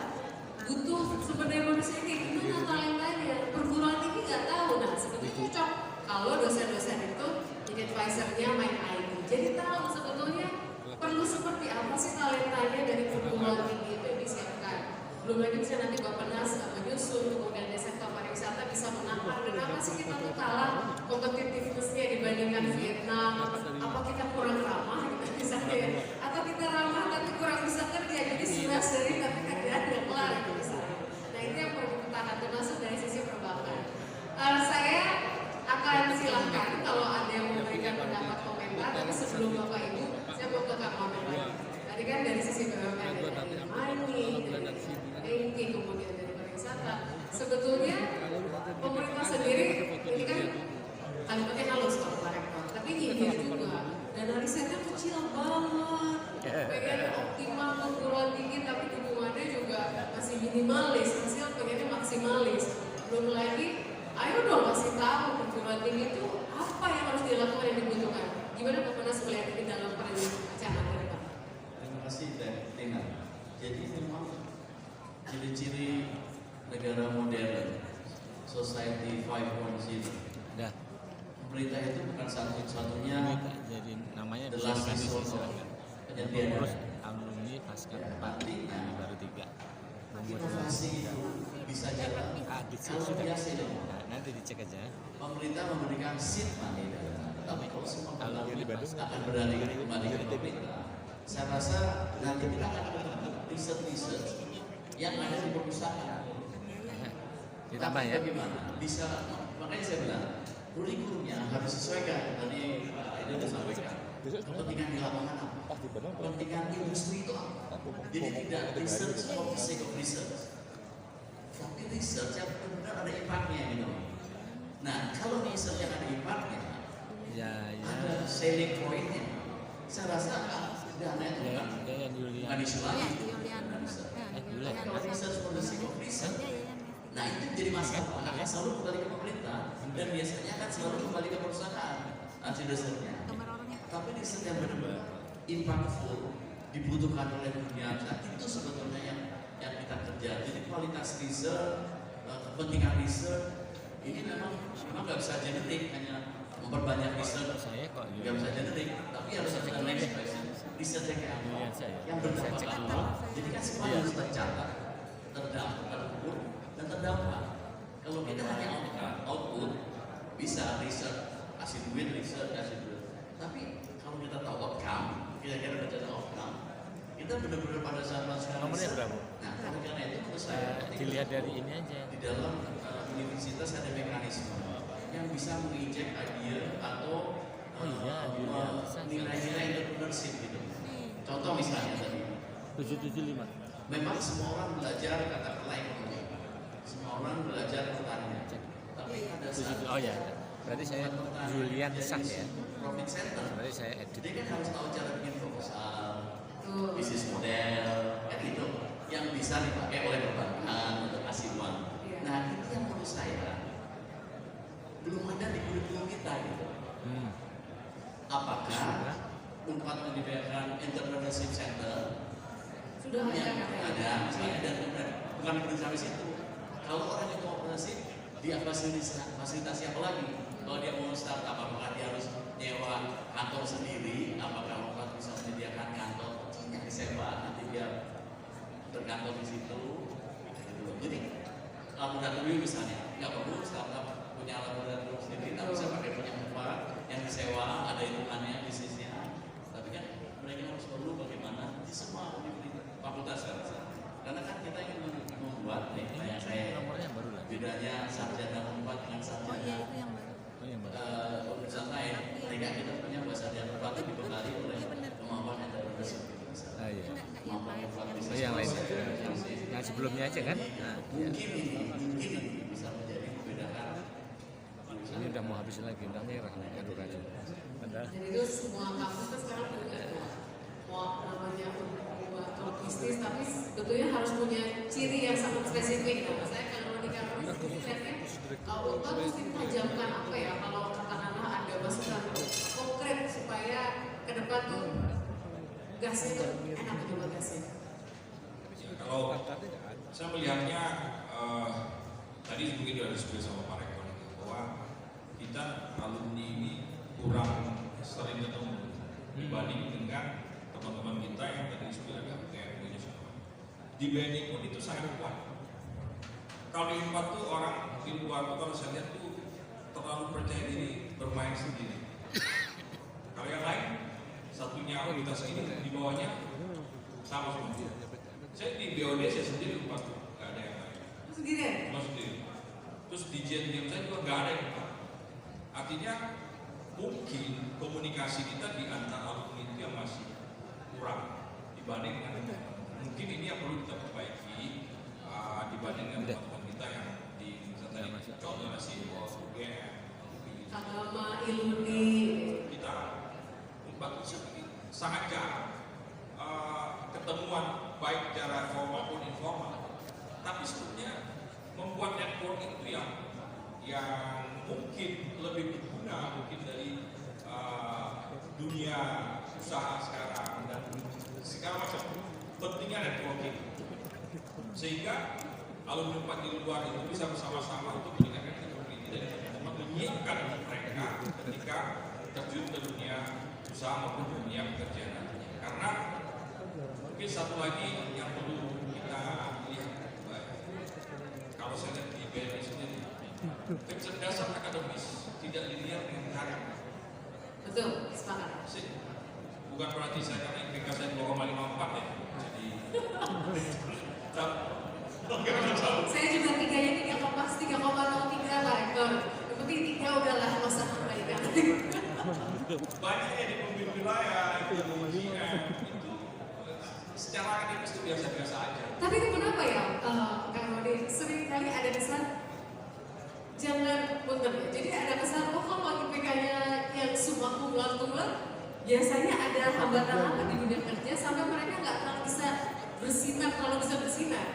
butuh sumber daya manusia kayak gimana talentanya. Perguruan tinggi nggak tahu. Nah, sebetulnya cocok kalau dosen-dosen itu jadi advisernya main IT. Jadi tahu sebetulnya perlu seperti apa sih talentanya dari perguruan tinggi itu yang disiapkan. Belum lagi bisa nanti Bappenas menyusun, kemudian dari sektor pariwisata bisa menangkap kenapa sih kita tuh kalah kompetitivitasnya dibandingkan Vietnam, apa kita kurang ramah gitu misalnya, atau kita ramah tapi kurang bisa kerja, jadi silas dari tapi kerjaan nggak kelar gitu misalnya. Nah itu yang perlu kita termasuk dari sisi perbankan. Saya akan silahkan kalau ada yang memberikan pendapat komentar, tapi sebelum Bapak Ibu, saya mau ke Kak Mamet lagi. Tadi kan dari sisi BUMN, dari mining, dari banking, kemudian dari pariwisata. Sebetulnya pemerintah sendiri ini kan kalimatnya halus Pak Rektor, tapi nyindir juga. Dana risetnya kecil banget, pengennya optimal perguruan tinggi, tapi dukungannya juga masih minimalis, hasil pengennya maksimalis. Belum lagi, ayo dong kasih tahu perguruan tinggi itu apa yang harus dilakukan yang dibutuhkan. Gimana Bapak Nas melihat ini dalam perencanaan ke depan? Terima kasih Tina. Jadi memang ciri-ciri negara modern, society 5.0. Dah. Pemerintah itu bukan satu-satunya Jadi namanya the last resort penyediaan pengurus alumni pasca 4 baru 3. inovasi itu bisa jalan kalau biasa dong. Nanti dicek aja. Pemerintah memberikan seed money, tapi kalau semua akan beralih kembali ke pemerintah, saya rasa nanti kita akan ada research yang ada di perusahaan. Ditambah ya. Bagaimana? Bisa, makanya saya bilang kurikulumnya harus disesuaikan. Tadi Pak Ida sudah sampaikan. Kepentingan di lapangan apa? Kepentingan industri itu apa? Jadi tidak research for the sake of research, tapi research yang benar-benar ada impactnya gitu. Nah, kalau research yang ada impactnya, ada selling point-nya, saya rasa dana itu bukan isu lagi. Kalau research for the sake of research, nah itu jadi masalah. Akan selalu kembali ke pemerintah dan biasanya akan selalu kembali ke perusahaan hasil risetnya. Tapi riset yang benar-benar impactful dibutuhkan oleh dunia. Nah, itu sebetulnya yang kita kerja. Jadi kualitas riset, kepentingan riset ini memang nggak bisa generik, hanya memperbanyak riset. Saya kok Nggak bisa generik, tapi harus ada next question. Risetnya kayak apa? Yang berdampak cek apa? Jadi kan semua harus tercatat, terdampak, terukur, dan terdampak. Kalau kita hanya output, bisa riset, kasih duit, riset, kasih duit. Tapi kalau kita tahu outcome, kira-kira baca outcome, kita benar-benar pada saat melakukan Nomornya riset. berapa? Nah, oleh karena itu menurut saya Dilihat dari ini aja. di dalam universitas ada mekanisme yang bisa menginjek idea atau nilai-nilai entrepreneurship gitu. Contoh misalnya tadi, 775. memang semua orang belajar katakanlah ekonomi, semua orang belajar pertanian, tapi pada saat Oh ya, berarti saya Julian Sah ya. profit center, Berarti saya edit. dia kan harus tahu cara bikin proposal, bisnis model, kan gitu, yang bisa dipakai oleh perbankan untuk kasih uang. Nah, itu yang menurut saya belum ada di kurikulum kita gitu. Apakah Unpad menyediakan entrepreneurship center? Sudah Ada, misalnya ada, bukan berhenti sampai situ. Kalau orang itu entrepreneurship, dia fasilitasi apa lagi? Kalau dia mau startup, apakah dia harus nyewa kantor sendiri? Apakah Unpad bisa menyediakan kantor yang disewa, nanti dia berkantor di situ? Gitu. Jadi laboratorium misalnya, nggak perlu startup punya laboratorium sendiri, tapi bisa pakai punya tempat yang disewa, ada hitungannya, bisnisnya. Tapi kan mereka harus perlu bagaimana di semua fakultas saya rasa. Karena kan kita ingin membuat kayak saya Nomornya baru lah. bedanya sarjana Unpad dengan sarjana universitas lain. Mereka kita punya bahasa sarjana Unpad itu dibekali oleh kemampuan entrepreneurship. Ah iya. Kemampuan bisnis. Oh, yang lain. Yang sebelumnya aja kan? Nah, ya. Mungkin ini bisa menjadi membedakan. Ini udah mau habis lagi, udah merah nih kado-kado. Padahal Jadi itu semua kampus kan sekarang punya mau namanya untuk bisnis, tapi sebetulnya harus punya ciri yang sangat spesifik. Nah, saya kalau di kampus lihatnya Unpad mesti tajamkan apa ya, kalau katakanlah ada masukan konkret supaya ke depan tuh gasnya tuh enak juga gasnya. Kalau saya melihatnya tadi mungkin sudah disebut sama Pak Rektor bahwa kita alumni ini kurang sering ketemu dibanding dengan teman-teman kita yang tadi disebut ada UTM semua. Di BNI pun itu sangat kuat. Kalau di Unpad tuh orang di luar tuh kalau saya lihat tuh terlalu percaya diri bermain sendiri. Kalau yang lain satunya kita segini di bawahnya sama semua. Saya di BOD saya sendiri Unpad tuh nggak ada yang lain. Sendirian? Cuma sendiri. Terus di JNM saya juga nggak ada yang Unpad. Artinya mungkin komunikasi kita di antara alumni itu yang masih kurang dibanding dengan mungkin ini yang perlu kita perbaiki dibanding dengan teman-teman kita yang di misalnya tadi contoh masih UGM, Agama, ilmu di kita Unpad sangat jarang ketemuan baik secara formal maupun informal. Tapi sebetulnya membuat network itu yang mungkin lebih berguna mungkin dari dunia usaha sekarang dan segala macam pentingnya networking sehingga alumni Unpad di luar itu bisa bersama-sama untuk meningkatkan networking dan teman-teman menyiapkan mereka ketika terjun ke dunia usaha maupun dunia pekerjaan nantinya. Karena mungkin satu lagi yang perlu kita lihat kalau saya lihat di BNI sendiri, kecerdasan akademis tidak linear dengan karir. betul, sepakat. Bukan berarti saya karena IPK saya 2,54 ya. Jadi Saya juga tiganya 3,03 Pak Rektor. Yang penting 3 udahlah, nggak usah perbaikan. banyak ya di pemimpin wilayah itu secara akademis itu biasa-biasa aja. Tapi itu kenapa ya, Kang Rodi, sering kali ada kesan jangan punten ya. Jadi ada kesan, oh kalau IPK-nya yang semua kumpulan biasanya ada hambatan apa di dunia kerja sampai mereka nggak terlalu bisa bersinar, kalau bisa bersinar.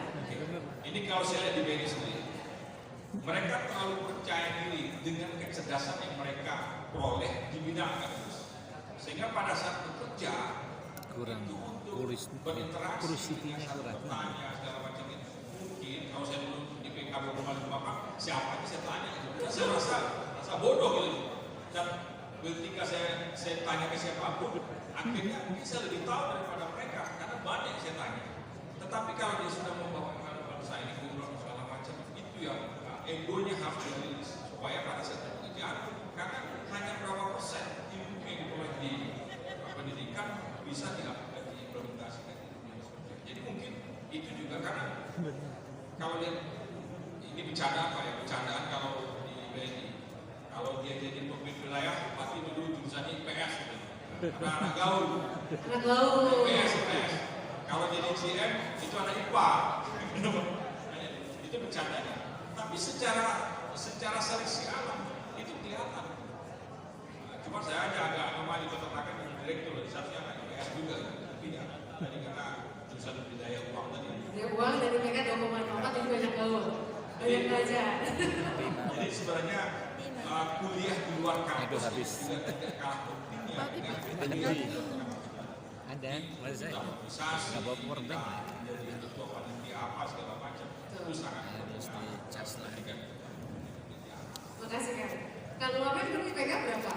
Ini kalau saya lihat di BNI sendiri, mereka terlalu percaya diri dengan kecerdasan yang mereka peroleh di bidang akademis, sehingga pada saat bekerja kurang itu untuk kurus berinteraksi kurusitinya dengan kurang. bertanya segala macam itu. Mungkin kalau saya dulu di PKB rumah bapak siapa yang saya tanya gitu. Saya rasa bodoh gitu. Dan ketika saya tanya ke siapapun, akhirnya saya lebih tahu daripada mereka karena banyak yang saya tanya. Tetapi kalau dia sudah membawakan bangsa ini kurang segala macam, itu yang egonya harus dirilis supaya pada saat pekerjaan, karena hanya berapa persen ilmu yang diperoleh di pendidikan bisa diimplementasikan di dunia kerja. Jadi mungkin itu juga karena kalau lihat ini bercanda apa ya, bercandaan kalau di BNI, kalau dia jadi pemimpin wilayah pasti dulu jurusannya IPS gitu. Karena anak gaul. IPS. Kalau jadi GM itu anak IPA. Itu bercandanya. Tapi secara seleksi alam itu kelihatan. Cuma saya agak memahami peternakan dengan direktur, seharusnya anak IPS juga, tapi ya, tadi karena jurusan budaya uang tadi. Dia uang dari mereka 2,4 jadi banyak gaul, banyak belajar. Jadi sebenarnya kuliah di luar kampus habis. juga tidak kalah pentingnya dengan Ada, masa saya organisasi, nggak bawa power bank. dari ketua panitia apa segala macam itu sangat Harus dicas lah. Makasih kan. Kalau Wamen dulu IPK berapa?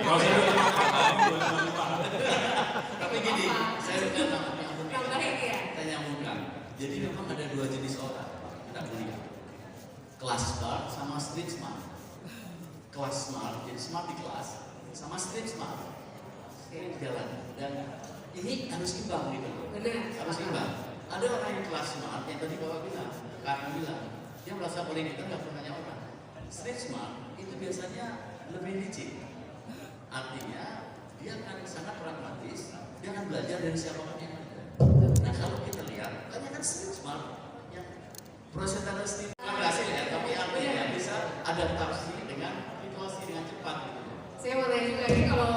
Kalau saya lupa. Tapi gini, saya udah nyambungkan. Tambahin ya. Kita nyambungkan. Jadi memang ada dua jenis orang kita kuliah. Kelas smart sama street smart. Kelas smart, jadi smart di kelas, sama street smart. Ini jalan. Dan ini harus imbang gitu loh. Benar. Harus imbang. Ada orang yang kelas smart yang tadi Bapak bilang, karena bilang dia merasa paling kita nggak pernah nanya orang. Street smart itu biasanya lebih licin. Artinya dia akan sangat pragmatis, dia akan belajar dari siapapun yang ada. Nah kalau kita lihat, banyak kan street smart yang prosentase berhasil ya, tapi artinya bisa adaptasi dengan situasi dengan cepat. Gitu. Saya mau tanya juga ini kalau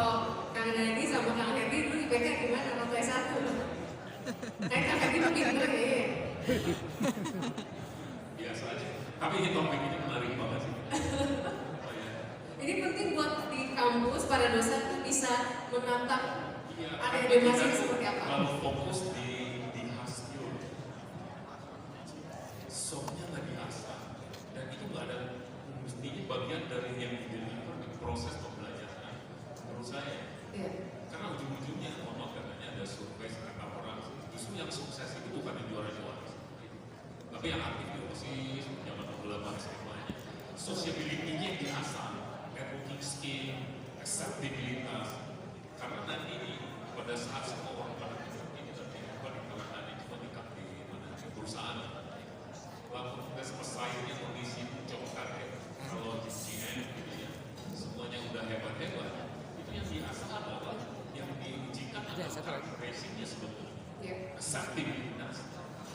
Kang Dadi sama Kang Herdi dulu IPK gimana waktu S1? Kang Herdi tuh pinter ya. Biasa aja. Tapi ini topik ini menarik banget sih. Ini penting buat di kampus para dosen tuh bisa menatap ada Iya, masing seperti apa. Kalau fokus di hasil, softnya nggak diasah, dan itu nggak ada mestinya bagian dari yang dideliver di proses pembelajaran. Menurut saya, Iya. karena ujung-ujungnya, mohon katanya ada survei sekarang orang, justru yang sukses itu bukan yang juara-juara, tapi yang aktif di OSIS, zaman pengalaman semuanya, sociability-nya yang diasah, networking skill, acceptabilitas, karena nanti pada saat semua orang pada ini nanti pada kalangan itu meningkat di mana di perusahaan, lalu tes pesaingnya kondisi job karir, kalau di GM gitu ya, semuanya udah hebat-hebat, itu yang diasah adalah yang diujikan adalah racingnya sebetulnya, acceptabilitas.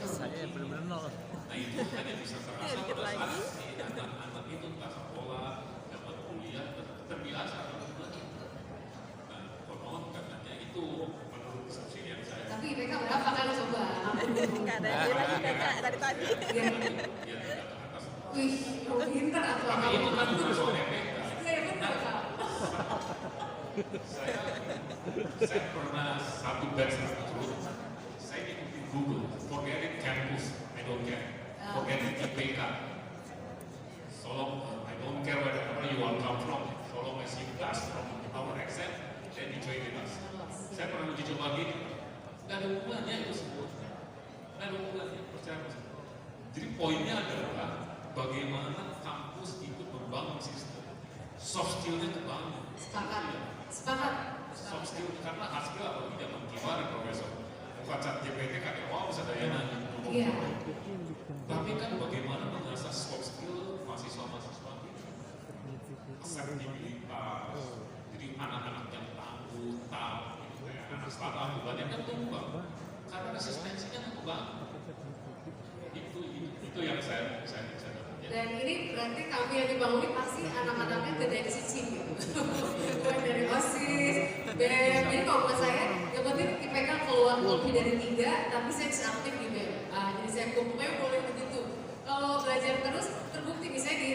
Saya benar-benar nol. Nah itu hanya bisa terasa pada saat si anak-anak itu entah sekolah, dapat kuliah, terbiasa. Nah, konon katanya itu menurut persepsi yang saya. Tapi IPK berapa kan coba? Nggak ada dia lagi kakak dari tadi. Dia tidak ke atas. Wih, kamu pinter atau apa? Tapi itu kan bukan soal EPK. Iya betul Kak. Saya pernah satu batch terus. Saya ikuti Google, forget it campus, I don't care. Forget it IPK. So long, I don't care wherever you want come from. So long as you pass from our exam, then you join with us. Saya pernah uji coba gini, nggak ada hubungannya itu semua. Nggak ada hubungannya, percaya. Jadi poinnya adalah bagaimana kampus ikut membangun sistem. Soft skill-nya kebangun. Sepakat. Soft skill, karena hard skill apalagi zaman gimana profesor. Bukan chat GPT kan, wow bisa daya nanya. Iya. Tapi kan bagaimana mengasah soft skill mahasiswa-mahasiswa kita. Asertibilitas. Jadi anak-anak yang tangguh, tahu, gitu ya. Anak startup banyak kan tumbang. Karena resistensinya tumbang. Itu yang saya Dan ini berarti kami yang dibangun pasti anak-anaknya gede dari sisi gitu. Bukan dari OSIS, BEM. Jadi kalau buat saya, yang penting IPK keluar lebih dari 3, tapi saya bisa aktif di BEM. Jadi saya kumpulnya boleh begitu. Kalau belajar terus, terbukti misalnya di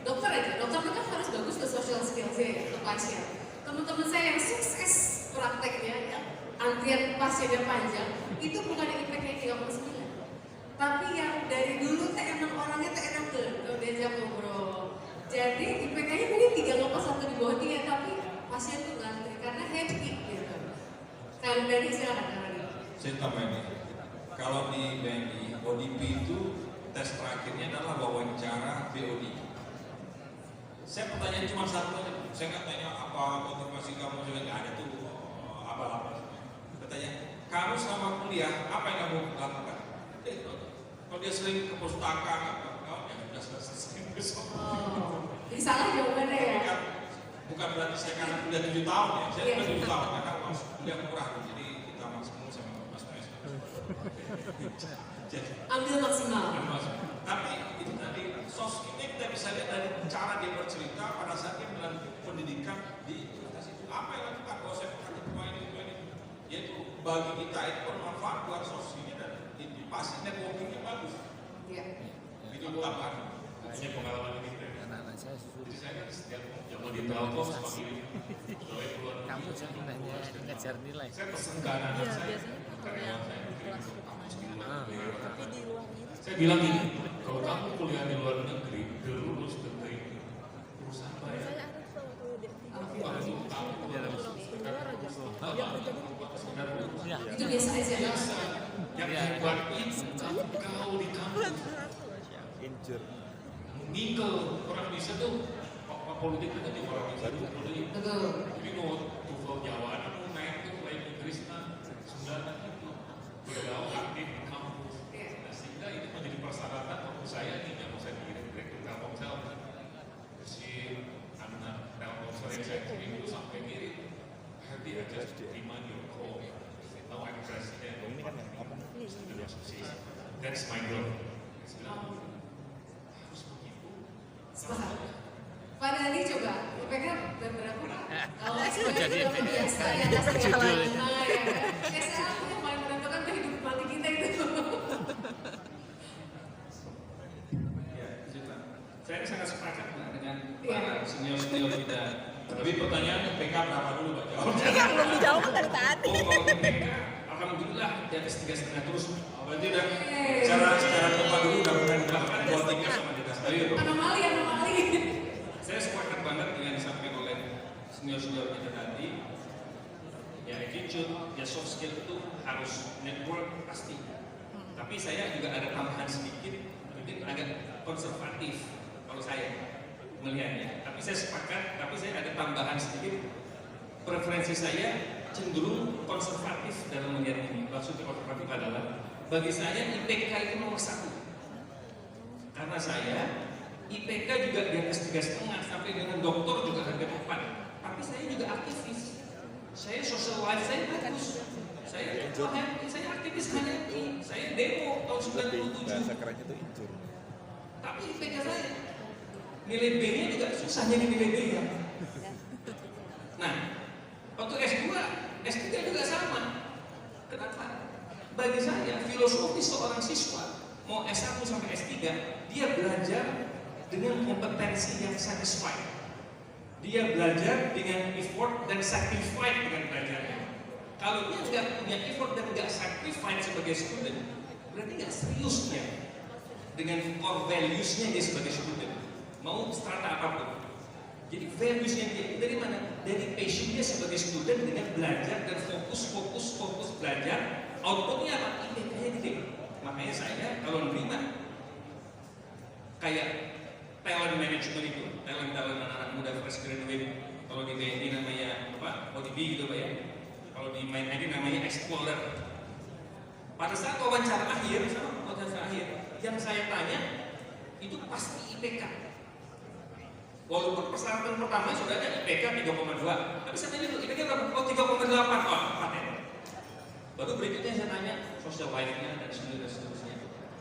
dokter aja. Dokter itu kan harus bagus ke social skills ya, ke pasien. Teman-teman saya yang sukses praktek masih ada panjang, itu bukan IPK 3,9. Tapi yang dari dulu teh emang orangnya teh enak tuh, kalau diajak ngobrol. Jadi IPK-nya mungkin 3,1 di bawah 3, tapi pasien tuh ngantri karena happy gitu. Kang Dani silakan Kang Dani. Saya tambah ini, kalau di BNI, ODP itu tes terakhirnya adalah wawancara BOD. Saya pertanyaan cuma satu aja, saya nggak tanya apa motivasi kamu, juga nggak ada tuh apa-apa. Katanya, kamu selama kuliah apa yang kamu lakukan? Kalau dia sering ke pustaka, ya sudah selesai besok. Jadi salah jawabannya ya? Bukan berarti saya karena kuliah 7 tahun ya, saya sudah 7 tahun karena masuk kuliah murah, jadi kita maksimum sama Mas Mas. Ambil maksimal. Tapi itu tadi soft skillnya kita bisa lihat dari cara dia bercerita pada saat dia melanjutkan pendidikan di universitas itu apa yang lakukan kalau saya pernah ketua ini, yaitu bagi kita itu bermanfaat buat soft skillnya dan itu pasti networkingnya bagus. Iya. Itu tambahan. Ini pengalaman ini. Anak-anak saya suruh. Jadi saya kan setiap zaman di Telkom sebagai pegawai keluar Kamu jangan hanya ngejar nilai. saya pesen ke anak saya, biasanya karyawan saya kirim kampus di luar negeri. tapi di luar itu Saya bilang gini, kalau kamu kuliah di luar negeri, udah lulus dari perusahaan apa ya? saya ada tuh kalau di Aku langsung tahu di luar aja dia kerja di Itu biasa aja. biasa. Yang hebat itu kau di kampus. Nikel orang bisa tuh politik itu di orang bisa tuh politik. Betul. Jadi mau TOEFL Jawa, mau naik tuh kayak Inggris Sunda itu udah tahu aktif di kampus. Nah, sehingga itu menjadi persyaratan waktu saya nih yang mau saya kirim direktur Telkomsel, si anak Telkomsel yang saya kirim itu sampai kirim. Happy aja terima your call. Now I'm president. Ini kan yang apa? That's my girl. Harus begitu. Sepakat. Pak Dani coba, IPK berapa Pak? Kalau Jadi IPK biasa ya, kasih yang lain ya kan? Saya aku yang paling menentukan kehidupan mati kita itu. Ya, saya sangat sepakat Mbak, dengan para senior-senior kita. Tapi pertanyaan PK berapa dulu Pak jawabnya? Iya, belum dijawab dari tadi. Oh, kalau PK, alhamdulillah di atas 3,5 terus. Berarti udah Yeay. secara tempat dulu udah bukan bahkan 2,3 sama di atas tadi itu. Anomali. Saya sepakat banget dengan disampaikan oleh senior-senior kita tadi. Ya attitude, ya soft skill itu harus network pasti. Tapi saya juga ada tambahan sedikit, mungkin agak konservatif kalau saya melihatnya. Tapi saya sepakat, tapi saya ada tambahan sedikit. Preferensi saya cenderung konservatif dalam melihat ini. Maksudnya konservatif adalah bagi saya IPK itu nomor 1. Karena saya IPK juga di atas 3,5 sampai dengan doktor juga harga 4. Tapi saya juga aktivis. Saya social life saya bagus. Saya aktivis HMI. Saya demo tahun 97. Bahasa kerennya itu injur. Tapi IPK saya nilai B-nya juga susah jadi nilai B ya. Nah, waktu S3 juga sama. Kenapa? Bagi saya filosofi seorang siswa mau S1 sampai S3 dia belajar dengan kompetensi yang satisfied. Dia belajar dengan effort dan sacrifice dengan belajarnya. Kalau dia nggak punya effort dan nggak sacrifice sebagai student, berarti nggak serius dia dengan core values-nya dia sebagai student. Mau strata apapun. Jadi values-nya dia dari mana? Dari passion dia sebagai student dengan belajar dan fokus belajar. Outputnya apa? IPK-nya gede. Makanya saya kalau nerima kayak talent management itu, talent anak-anak muda fresh graduate, kalau di BNI namanya apa? ODB gitu Pak ya. Kalau di main ID namanya explorer. Pada saat wawancara akhir, yang saya tanya itu pasti IPK. Walaupun persyaratan pertama sudah ada IPK 3,2, tapi saya tanya dulu IPK berapa? Oh 3,8, oh paten. Baru berikutnya saya tanya social life-nya dan seterusnya.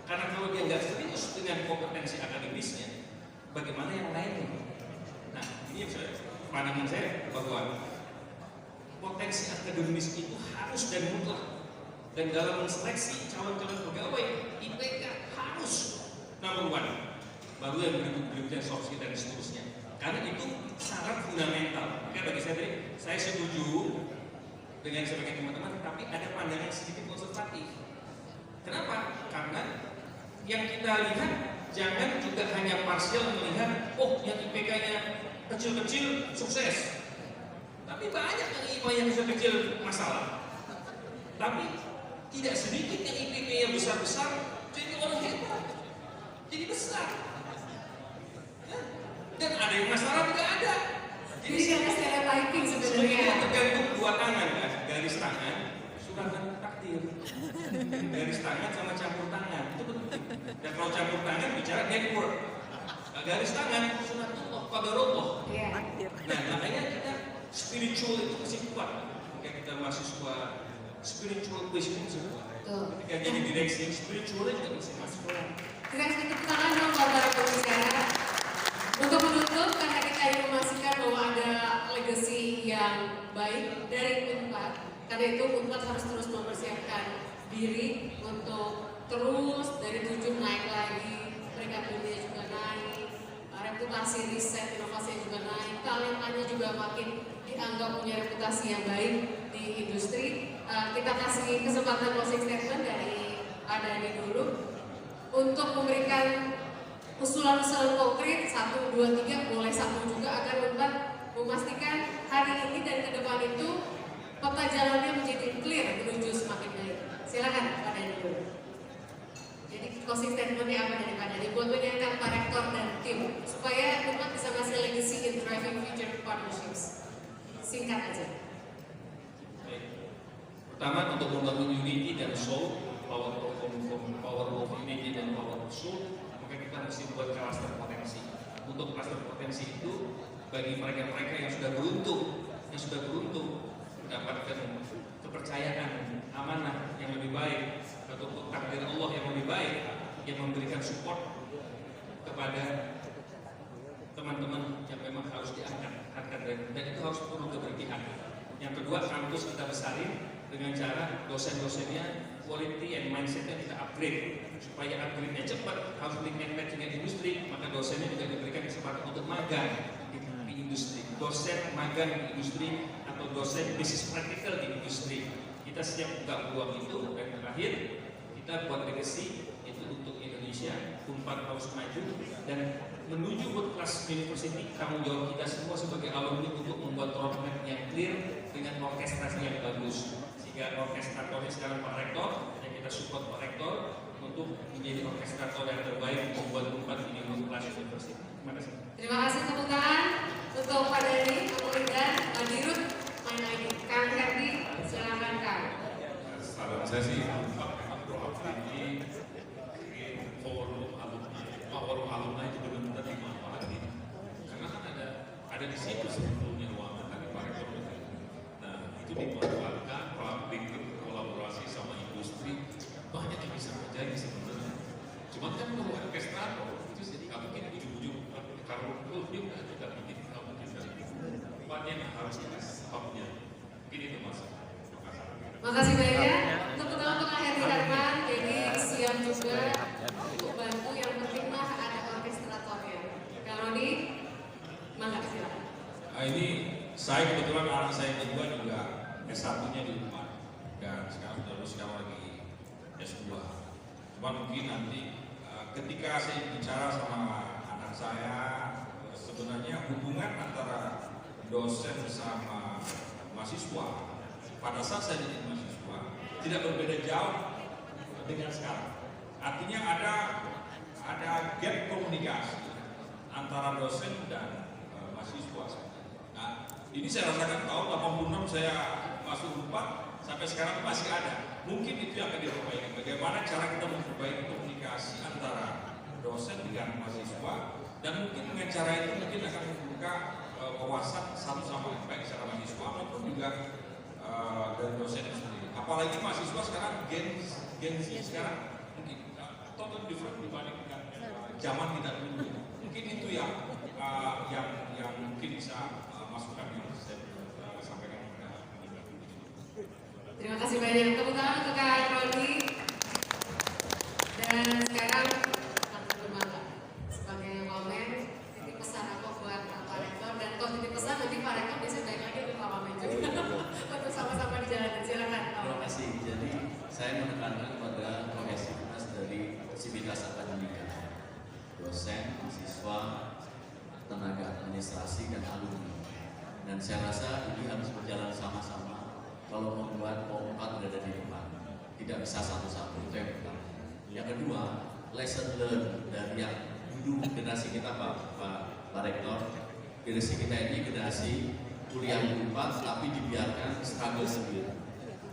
Karena kalau dia nggak serius dengan kompetensi akademisnya, bagaimana yang lainnya? Nah, ini pandangan saya bahwa potensi akademis itu harus dan mutlak. Dan dalam menseleksi calon-calon pegawai, IPK harus nomor 1. Baru yang berikutnya soft skill dan seterusnya. Karena itu syarat fundamental. Maka bagi saya tadi, saya setuju dengan sebagian teman-teman, tapi ada pandangan sedikit konservatif. Kenapa? Karena yang kita lihat jangan juga hanya parsial melihat, oh yang IPK-nya kecil-kecil sukses, tapi banyak yang IPK-nya kecil-kecil masalah. Tapi tidak sedikit yang IPK-nya besar-besar jadi orang hebat, jadi besar. Ya. Dan ada yang masalah juga ada. Jadi ada stereotyping sebenarnya. Sebenarnya tergantung dua tangan kan, garis tangan, suratan takdir. Garis tangan sama campur tangan itu penting. Dan kalau campur tangan bicara network. Nah, garis tangan sunatullah, qadarullah. Nah, makanya kita spiritual itu masih kuat. Kayak kita mahasiswa spiritual quizing semua. Ketika jadi direksi spiritualnya juga masih masuk. Kita kasih tepuk tangan dong buat para pembicara. Untuk menutup, karena kita ingin memastikan bahwa ada legacy yang baik dari Unpad. Karena itu Unpad harus terus mempersiapkan diri untuk terus dari 7 naik lagi, peringkat dunia juga naik, reputasi riset inovasi juga naik, talentanya juga makin dianggap punya reputasi yang baik di industri. Kita kasih kesempatan closing statement dari Adani dulu untuk memberikan usulan-usulan konkret 1, 2, 3 boleh 1 juga agar Unpad memastikan hari ini dan ke depan itu peta jalannya menjadi clear menuju semakin baik. Silakan Pak Dani dulu. Jadi closing statementnya apa dari Pak Dani buat mengingatkan Pak Rektor dan tim supaya Unpad bisa ngasih legacy in driving future partnerships. Singkat aja. Baik. Pertama untuk membangun unity dan soul, power of unity dan power of soul. Kita mesti buat klaster potensi. Untuk klaster potensi itu bagi mereka-mereka yang sudah beruntung mendapatkan kepercayaan amanah yang lebih baik atau takdir Allah yang lebih baik yang memberikan support kepada teman-teman yang memang harus diangkat dan itu harus perlu keberpihakan. Yang kedua, kampus kita besarin dengan cara dosen-dosennya quality and mindsetnya kita upgrade supaya upgrade-nya cepat, harus link match dengan industri, maka dosennya juga diberikan kesempatan untuk magang di industri, dosen magang di industri atau dosen bisnis praktikal di industri. Kita siap buka peluang itu. Dan terakhir kita buat legacy itu untuk Indonesia. Unpad harus maju dan menuju world class university. Tanggung jawab kita semua sebagai alumni untuk membuat roadmap yang clear dengan orkestrasi yang bagus. Sehingga orkestratornya sekarang Pak Rektor, dan kita support Pak Rektor untuk menjadi orkestrator yang terbaik membuat Unpad ini world class university. Terima kasih. Terima kasih tepuk tangan untuk Pak Dani, kemudian Pak Dirut, main lagi. Kang Herdi, silakan Kang. Saran saya sih doa ini forum alumni itu benar-benar dimanfaatin karena kan ada di situ sebetulnya ruangan tadi Pak Rektor. Nah itu dimanfaatkan bikin kolaborasi sama industri, banyak yang bisa terjadi sebenarnya. Cuman kan kalau orkestrator itu jadi nggak mungkin ujung-ujung kalau dia nggak kita bikin nggak mungkin dari tempatnya harus ada sebabnya. Mungkin itu masalah. Makasih banyak. Tepuk tangan untuk Kang Herdi Darman. Jadi siap juga untuk bantu. Yang penting mah ada orkestratornya. Kang Roni, mangga silakan. Ini saya kebetulan anak saya kedua juga S1-nya di rumah dan sekarang lagi S2. Cuma mungkin nanti ketika saya bicara sama anak saya, sebenarnya hubungan antara dosen sama mahasiswa pada saat saya jadi mahasiswa tidak berbeda jauh dengan sekarang. Artinya ada gap komunikasi antara dosen dan mahasiswa. Nah, ini saya rasakan tahun 86 saya masuk Unpad sampai sekarang masih ada. Mungkin itu yang akan diperbaiki. Bagaimana cara kita memperbaiki komunikasi antara dosen dengan mahasiswa dan mungkin dengan cara itu mungkin akan membuka wawasan satu sama lain baik secara mahasiswa maupun juga dari dosen sendiri. Apalagi mahasiswa sekarang Gen Z sekarang mungkin total different dibanding dengan zaman kita dulu. Mungkin itu yang mungkin bisa masukan yang saya sampaikan kepada Terima kasih banyak. Tepuk tangan untuk Kang Roni. Dan sekarang Kang Bermangga sebagai wamen titip pesan apa buat Pak Rektor dan kalau titip pesan nanti Pak Rektor bisa balik lagi ke Pak Wamen juga untuk sama-sama di jalan mahasiswa, tenaga administrasi, dan alumni. Dan saya rasa ini harus berjalan sama-sama kalau membuat POM 4 berada di depan. Tidak bisa satu-satu, itu yang pertama. Yang kedua, lesson learned dari yang dulu generasi kita Pak Rektor. Generasi kita ini generasi kuliah di UNPAD tapi dibiarkan struggle sendiri.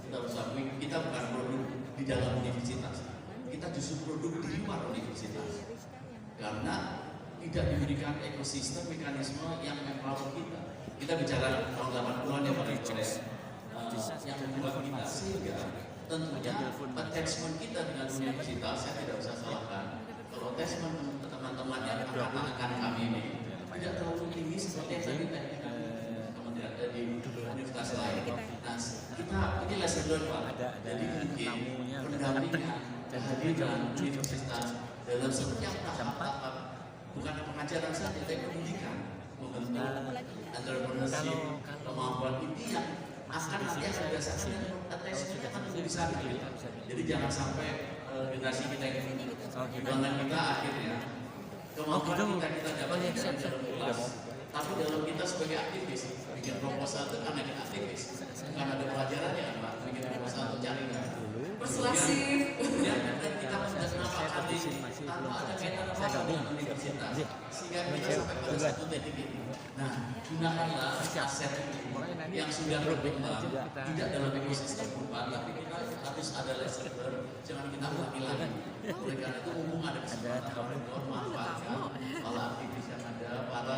Kita bukan produk di dalam universitas, kita justru produk di luar universitas. Karena tidak diberikan ekosistem mekanisme yang empower kita. Kita bicara tahun 80-an ya Pak Rektor ya, yang membuat kita, sehingga tentunya attachment kita dengan universitas, saya tidak bisa salahkan kalau attachment teman-teman yang angkatan kami ini tidak terlalu tinggi seperti yang tadi kementerian di universitas lain. Nah, kita ini lesson learned Pak. Jadi mungkin pendampingan kehadiran universitas dalam setiap tahap, bukan pengajaran saja, tapi pendidikan, membentuk entrepreneurship, kemampuan ini yang akan nanti akan dirasakan dan attachment akan menjadi satu. Jadi jangan sampai generasi kita ini kebanggaan kita akhirnya kemampuan kita dapat dalam kelas, tapi dalam kita sebagai aktivis bikin proposal itu karena kita aktivis, bukan ada pelajarannya kan Pak, bikin proposal untuk jaringan persuasif. Kemudian kita kenapa kali tanpa ada kaitan apa dengan universitas, sehingga kita sampai pada satu titik ini. Nah, gunakanlah aset yang sudah berkembang tidak dalam ekosistem UNPAD, tapi kita harus ada lesson learned, jangan kita ulangi lagi. Oleh karena itu mumpung ada kesempatan, manfaatkan para aktivis yang ada, para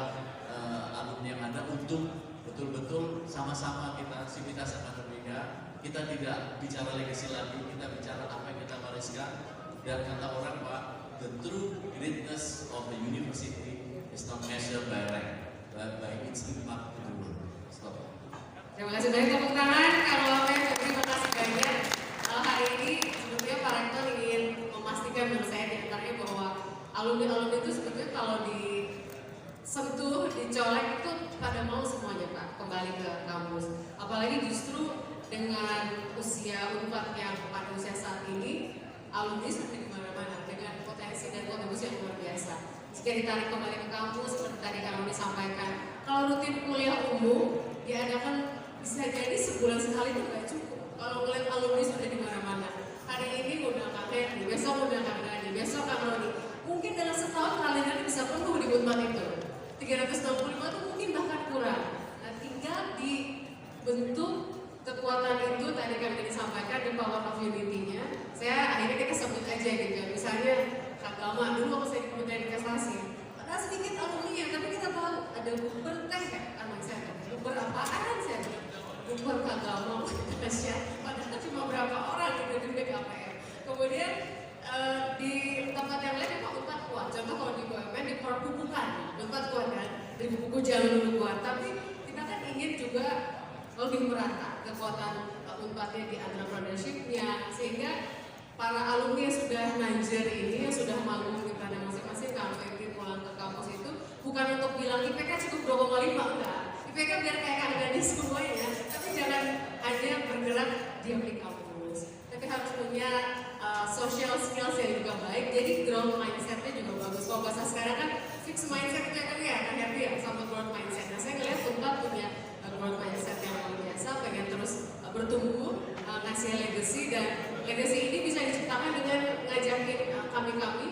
alumni yang ada untuk betul-betul sama-sama kita sangat berbeda. Kita tidak bicara legacy lagi, kita bicara apa yang kita wariskan. Dan kata orang Pak, the true greatness of the university is not measured by rank, but by its impact to the world. Stop. Terima kasih banyak, tepuk tangan. Kalau terima kasih banyak. Hari ini sebetulnya Pak Rektor ingin memastikan menurut saya diantaranya bahwa alumni-alumni itu sebetulnya kalau disentuh, dicolek itu pada mau semuanya Pak kembali ke kampus. Apalagi justru dengan usia UNPAD yang pada usia saat ini, alumni sudah di mana-mana dengan potensi dan kontribusi yang luar biasa. Jika ditarik kembali ke kampus, seperti tadi kami disampaikan, kalau rutin kuliah umum diadakan bisa jadi sebulan sekali itu nggak cukup. Kalau melihat alumni sudah di mana-mana, hari ini undang Kak Henry, besok undang Kak Dani, besok Kak Roni, mungkin dalam setahun kalian bisa penuh di UNPAD itu. 365 itu mungkin bahkan kurang. Nah, tinggal dibentuk kekuatan itu tadi kami disampaikan di power of unity-nya. Saya akhirnya kita sebut aja gitu. Misalnya Kak Gama dulu waktu saya di Kementerian Investasi, ada sedikit alumni tapi kita tahu ada bukber teh kan saya bukber apaan saya bukber Kak Gama padahal cuma berapa orang gitu di BKPM. Kemudian di tempat yang lain Pak UNPAD kuat. Contoh kalau di BUMN di perbukukan UNPAD kuat kan, di buku jalan dulu kuat. Tapi kita kan ingin juga lebih merata kekuatan UNPAD-nya di entrepreneurship-nya, sehingga para alumni yang sudah ngajar ini, yang sudah malu di pada masing-masing kampus pulang ke kampus itu bukan untuk bilang IPK cukup 2,5 enggak, IPK biar kayak Kang Dani semuanya, tapi jangan hanya bergerak diam di kampus, tapi harus punya social skills yang juga baik, jadi growth mindset-nya juga bagus. Kalau bahasa sekarang kan fixed mindset itu kan ya, kan happy ya sama growth mindset. Nah saya ngeliat UNPAD punya growth mindset yang luar biasa, pengen terus bertumbuh, ngasih legacy, dan legacy ini bisa diciptakan dengan ngajakin kami-kami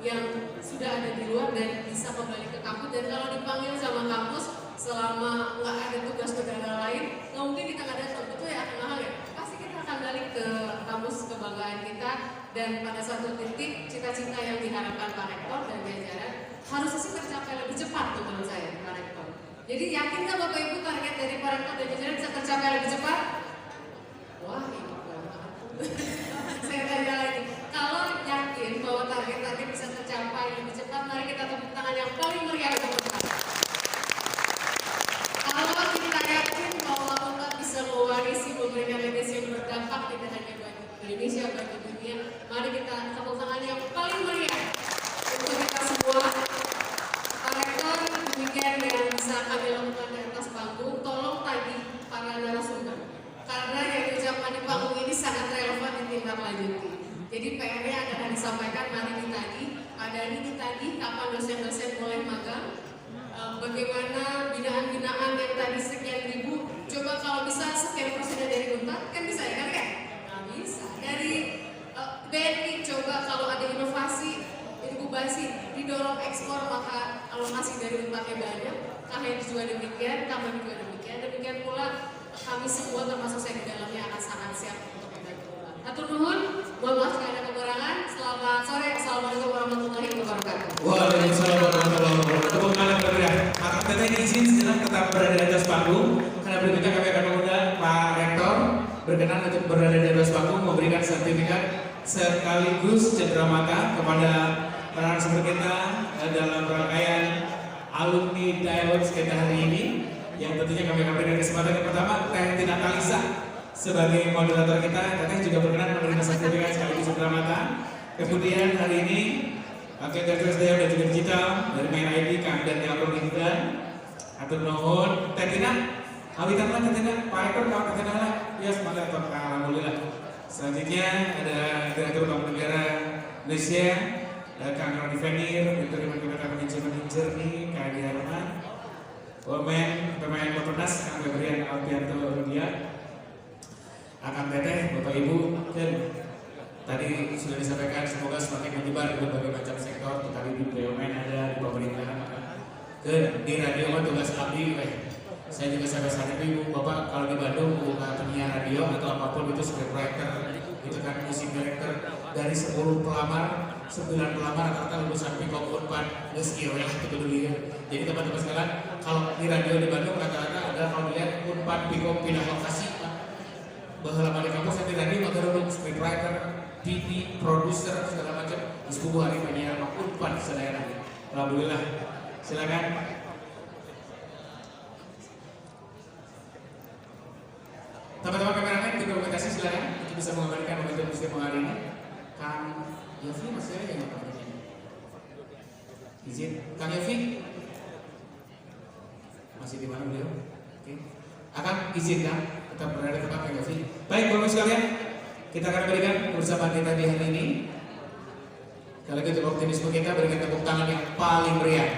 yang sudah ada di luar dan bisa kembali ke kampus. Dan kalau dipanggil sama kampus selama nggak ada tugas negara lain, nggak mungkin kita nggak datang, betul ya Kang Ahal ya? Pasti kita akan balik ke kampus kebanggaan kita, dan pada suatu titik cita-cita yang diharapkan Pak Rektor dan jajaran harusnya sih tercapai lebih cepat menurut saya Pak Rektor. Jadi yakin nggak Bapak Ibu target dari Pak Rektor dan jajaran bisa tercapai lebih cepat? Wah ini saya tanya lagi, kalau yakin bahwa target-target bisa tercapai lebih cepat, mari kita tepuk tangan yang paling meriah untuk UNPAD. Kalau kita yakin bahwa UNPAD bisa mewarisi, memberikan legacy yang berdampak tidak hanya bagi Indonesia, bagi dunia, mari kita tepuk tangan yang paling meriah untuk kita semua. Pak Rektor, demikian yang bisa kami lakukan di atas panggung. Tolong tagih para narasumber, karena yang diucapkan di panggung ini sangat relevan ditindaklanjuti. Jadi PR-nya akan disampaikan, mari ditagih, ada ini ditagih kapan dosen-dosen mulai bagaimana binaan-binaan yang tadi sekian ribu, coba kalau bisa sekian persen dari UNPAD, kan bisa ya kan? Nggak bisa. Dari BNI coba kalau ada inovasi, inkubasi, didorong ekspor, maka alokasi dari UNPAD-nya banyak. KHM juga demikian, kami juga demikian. Demikian pula kami semua termasuk saya di dalamnya akan sangat siap untuk membantu. Atur nuhun, mohon maaf jika ada kekurangan. Selamat sore, assalamualaikum warahmatullahi wabarakatuh. Waalaikumsalam warahmatullahi wabarakatuh. Tepuk tangan berbeda. Maka kita izin sejenak tetap berada di atas panggung. Karena berikutnya kami akan mengundang Pak Rektor berkenan untuk berada di atas panggung memberikan sertifikat sekaligus cenderamata kepada para narasumber kita dalam rangkaian alumni dialogue kita hari ini. Yang tentunya kami akan berikan kesempatan yang pertama Teh Tina Talisa sebagai moderator kita. Teteh juga berkenan memberikan sertifikat sekaligus cenderamata. Kemudian hari ini Wakil Direktur SDM dan juga Digital dari Main ID Kang dan Dialog Digital. Atur nuhun Teh Tina. Awitan lah Teh Tina. Pak Rektor kalau Teh Tina lah. Ya semangat Pak. Alhamdulillah. Selanjutnya ada Direktur Bank Negara Indonesia Kang Roni Venir, Direktur Departemen Manajemen Journey, Kang Adi Harman. Pemain Bapenas Kang Febrian Alfianto Rodia, Akang Teteh, Bapak Ibu, dan tadi sudah disampaikan semoga semakin menyebar di berbagai macam sektor, tadi di BUMN ada, di pemerintahan, dan di radio tugas abdi. Saya juga sampai Ibu, Bapak kalau di Bandung buka penyiar radio atau apapun itu script writer, itu kan music director, dari 10 pelamar 9 pelamar rata-rata lulusan Pikom Unpad nge-skill ya itu dulu ya. Jadi teman-teman sekalian kalau di radio di Bandung rata-rata ada kalau dilihat Unpad Pikom pindah lokasi bahwa lama di kampus saya di radio ada dulu scriptwriter, PD, produser segala macam di 10 hari penyiar Unpad sedaerah. Alhamdulillah. Silakan. Teman-teman kameramen dokumentasi silakan untuk bisa mengembalikan momentum istimewa hari ini. Kang Yofi masih ada yang bertanya? Izin, Kang Yofi masih di mana beliau? Oke, akan izin Kang tetap berada di tempat Kang Yofi. Baik, Bapak sekalian, kita akan berikan bersama kita di hari ini. Kalau gitu optimisme kita berikan tepuk tangan yang paling meriah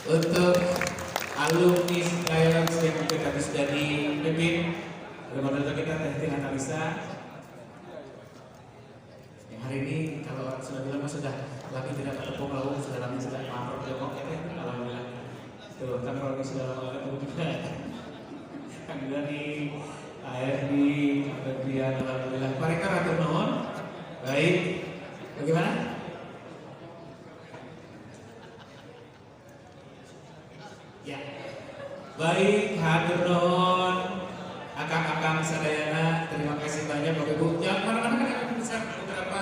untuk alumni Dialogue yang kita sudah dipimpin oleh moderator kita Teh Tina Talisa. Hari ini kalau sudah bilang sudah lagi tidak ketemu lalu sudah lagi sudah mampu jongkok ya alhamdulillah. Tuh kan kalau sudah lama ketemu juga. Kan dari ARD, Febrian alhamdulillah. Pak Rektor atur nuhun. Baik. Bagaimana? Ya. Baik, hatur nuhun. Akang-akang sadayana, terima kasih banyak Bapak Ibu. Jangan mana-mana kan akan bisa beberapa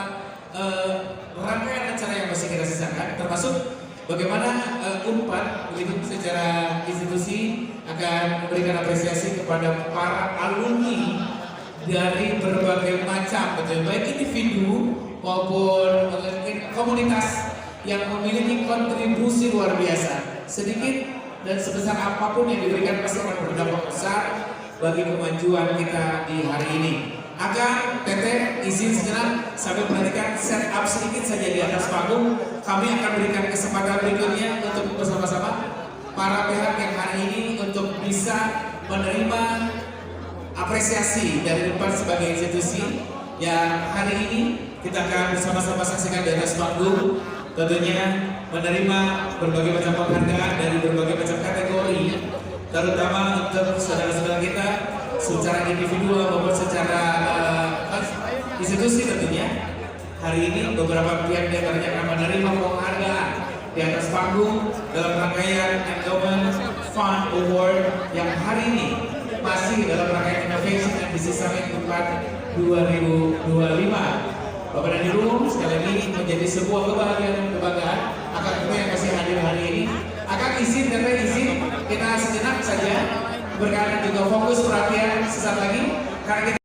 rangkaian acara yang masih kita sisakan, termasuk bagaimana Unpad begitu secara institusi akan memberikan apresiasi kepada para alumni dari berbagai macam, betul baik individu maupun komunitas yang memiliki kontribusi luar biasa. Sedikit dan sebesar apapun yang diberikan pasti akan berdampak besar bagi kemajuan kita di hari ini. Akan Teteh izin sejenak sambil perhatikan setup sedikit saja di atas panggung. Kami akan berikan kesempatan berikutnya untuk bersama-sama para pihak yang hari ini untuk bisa menerima apresiasi dari Unpad sebagai institusi yang hari ini kita akan bersama-sama saksikan di atas panggung. Tentunya menerima berbagai macam penghargaan dari berbagai macam kategori, terutama untuk saudara-saudara kita secara individual maupun secara institusi tentunya. Hari ini beberapa pihak diantaranya akan menerima penghargaan di atas panggung dalam rangkaian Endowment Fund Award yang hari ini masih dalam rangkaian Innovation and Business Summit Unpad 2025. Bapak dan Ibu, sekali lagi menjadi sebuah kebahagiaan dan kebanggaan akan kita yang masih hadir hari ini. Akan izin kita sejenak saja berkenan juga fokus perhatian sesaat lagi karena kita